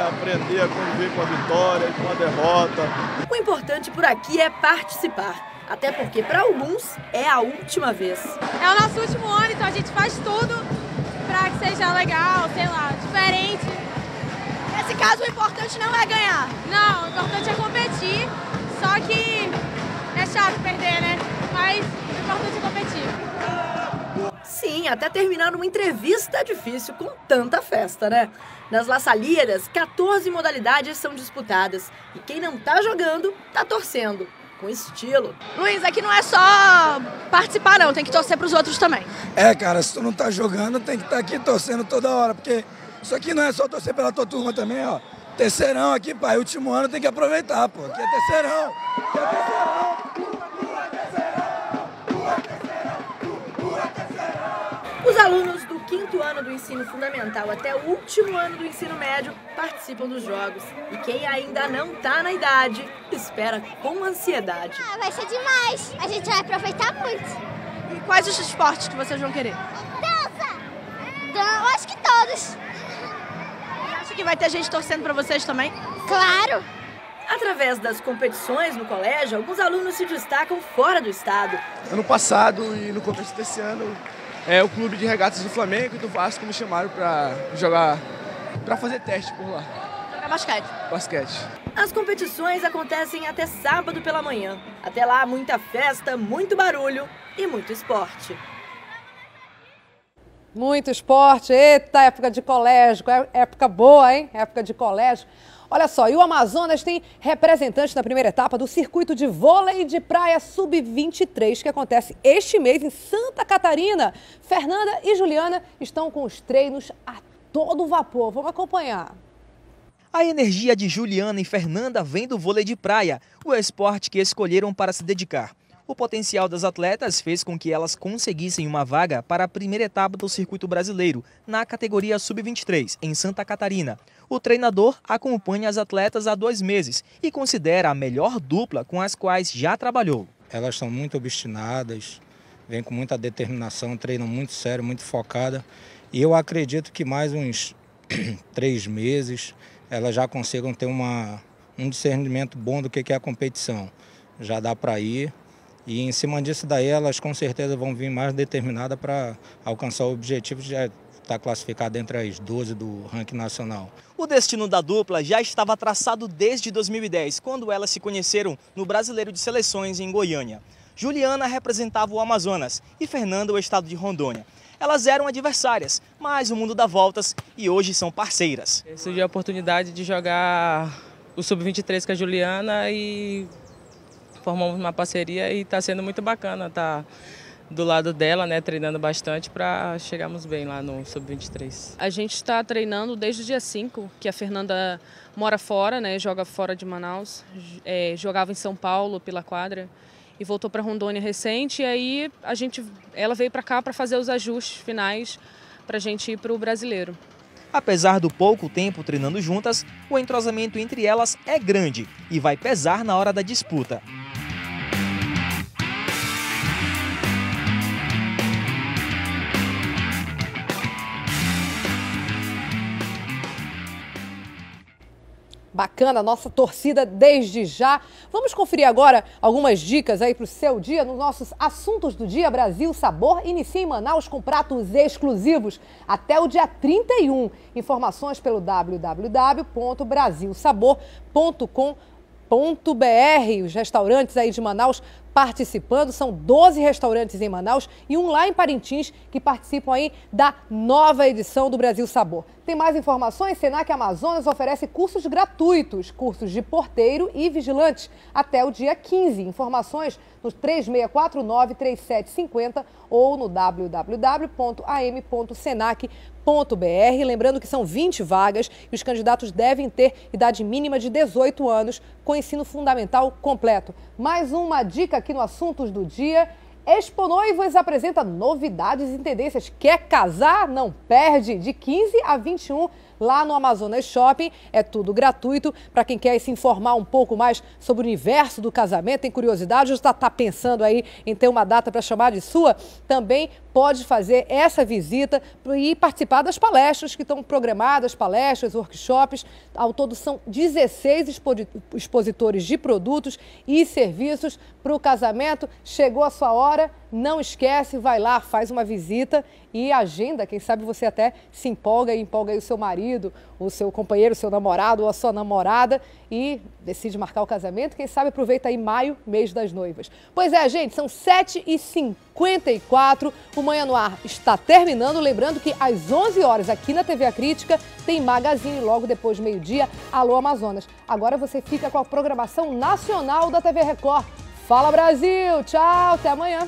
aprender a conviver com a vitória e com a derrota. O importante por aqui é participar, até porque para alguns é a última vez. É o nosso último ano, então a gente faz tudo para que seja legal, sei lá, diferente. Nesse caso, o importante não é ganhar. Não, o importante é competir, só que é chato perder, né? Mas o importante é competir. Sim, até terminar numa entrevista é difícil com tanta festa, né? Nas La Saliras, 14 modalidades são disputadas. E quem não tá jogando, tá torcendo. Com estilo. Luiz, aqui não é só participar não, tem que torcer pros outros também. Cara, se tu não tá jogando, tem que estar aqui torcendo toda hora. Porque isso aqui não é só torcer pela tua turma também, ó. Terceirão aqui, pai. Último ano tem que aproveitar, pô. Aqui é terceirão. Aqui é terceirão. Os alunos do 5º ano do ensino fundamental até o último ano do ensino médio participam dos jogos. E quem ainda não tá na idade, espera com ansiedade. Vai ser demais. A gente vai aproveitar muito. E quais os esportes que vocês vão querer? Dança! Eu acho que todos. E acha que vai ter gente torcendo pra vocês também? Claro! Através das competições no colégio, alguns alunos se destacam fora do estado. Ano passado e no começo desse ano, o clube de regatas do Flamengo e do Vasco me chamaram para jogar, para fazer teste por lá. Jogar basquete? Basquete. As competições acontecem até sábado pela manhã. Até lá, muita festa, muito barulho e muito esporte. Muito esporte. Eita, época de colégio. Época boa, hein? Época de colégio. Olha só, e o Amazonas tem representante na primeira etapa do circuito de vôlei de praia sub-23, que acontece este mês em Santa Catarina. Fernanda e Juliana estão com os treinos a todo vapor. Vamos acompanhar. A energia de Juliana e Fernanda vem do vôlei de praia, o esporte que escolheram para se dedicar. O potencial das atletas fez com que elas conseguissem uma vaga para a primeira etapa do circuito brasileiro, na categoria sub-23, em Santa Catarina. O treinador acompanha as atletas há 2 meses e considera a melhor dupla com as quais já trabalhou. Elas são muito obstinadas, vêm com muita determinação, treinam muito sério, muito focada. E eu acredito que mais uns 3 meses elas já consigam ter um discernimento bom do que é a competição. Já dá para ir. E em cima disso daí elas com certeza vão vir mais determinadas para alcançar o objetivo de estar classificada entre as 12 do ranking nacional. O destino da dupla já estava traçado desde 2010, quando elas se conheceram no Brasileiro de Seleções em Goiânia. Juliana representava o Amazonas e Fernanda o estado de Rondônia. Elas eram adversárias, mas o mundo dá voltas e hoje são parceiras. Surgiu a oportunidade de jogar o Sub-23 com a Juliana e formamos uma parceria e está sendo muito bacana estar do lado dela, né, treinando bastante para chegarmos bem lá no Sub-23. A gente está treinando desde o dia 5, que a Fernanda mora fora, né, joga fora de Manaus, jogava em São Paulo pela quadra e voltou para Rondônia recente, e aí ela veio para cá para fazer os ajustes finais para a gente ir para o Brasileiro. Apesar do pouco tempo treinando juntas, o entrosamento entre elas é grande e vai pesar na hora da disputa. Bacana, nossa torcida desde já. Vamos conferir agora algumas dicas aí para o seu dia nos nossos assuntos do dia. Brasil Sabor inicia em Manaus com pratos exclusivos até o dia 31. Informações pelo www.brasilsabor.com.br. Os restaurantes aí de Manaus participando, são 12 restaurantes em Manaus e um lá em Parintins que participam aí da nova edição do Brasil Sabor. Tem mais informações? Senac Amazonas oferece cursos gratuitos, cursos de porteiro e vigilante até o dia 15. Informações no 3649-3750 ou no www.am.senac.br. Lembrando que são 20 vagas e os candidatos devem ter idade mínima de 18 anos com ensino fundamental completo. Mais uma dica aqui no Assuntos do Dia. Expo Noivos apresenta novidades e tendências. Quer casar? Não perde! De 15 a 21 lá no Amazonas Shopping. É tudo gratuito para quem quer se informar um pouco mais sobre o universo do casamento. Tem curiosidade ou está pensando aí em ter uma data para chamar de sua? Também pode fazer essa visita e participar das palestras que estão programadas, palestras, workshops. Ao todo são 16 expositores de produtos e serviços para o casamento. Chegou a sua hora, não esquece, vai lá, faz uma visita e agenda. Quem sabe você até se empolga e empolga aí o seu marido, o seu companheiro, o seu namorado ou a sua namorada e decide marcar o casamento. Quem sabe aproveita aí maio, mês das noivas. Pois é, gente, são 7h54. O Manhã no Ar está terminando. Lembrando que às 11 horas aqui na TV A Crítica tem Magazine, logo depois do meio-dia, Alô Amazonas. Agora você fica com a programação nacional da TV Record. Fala Brasil, tchau, até amanhã.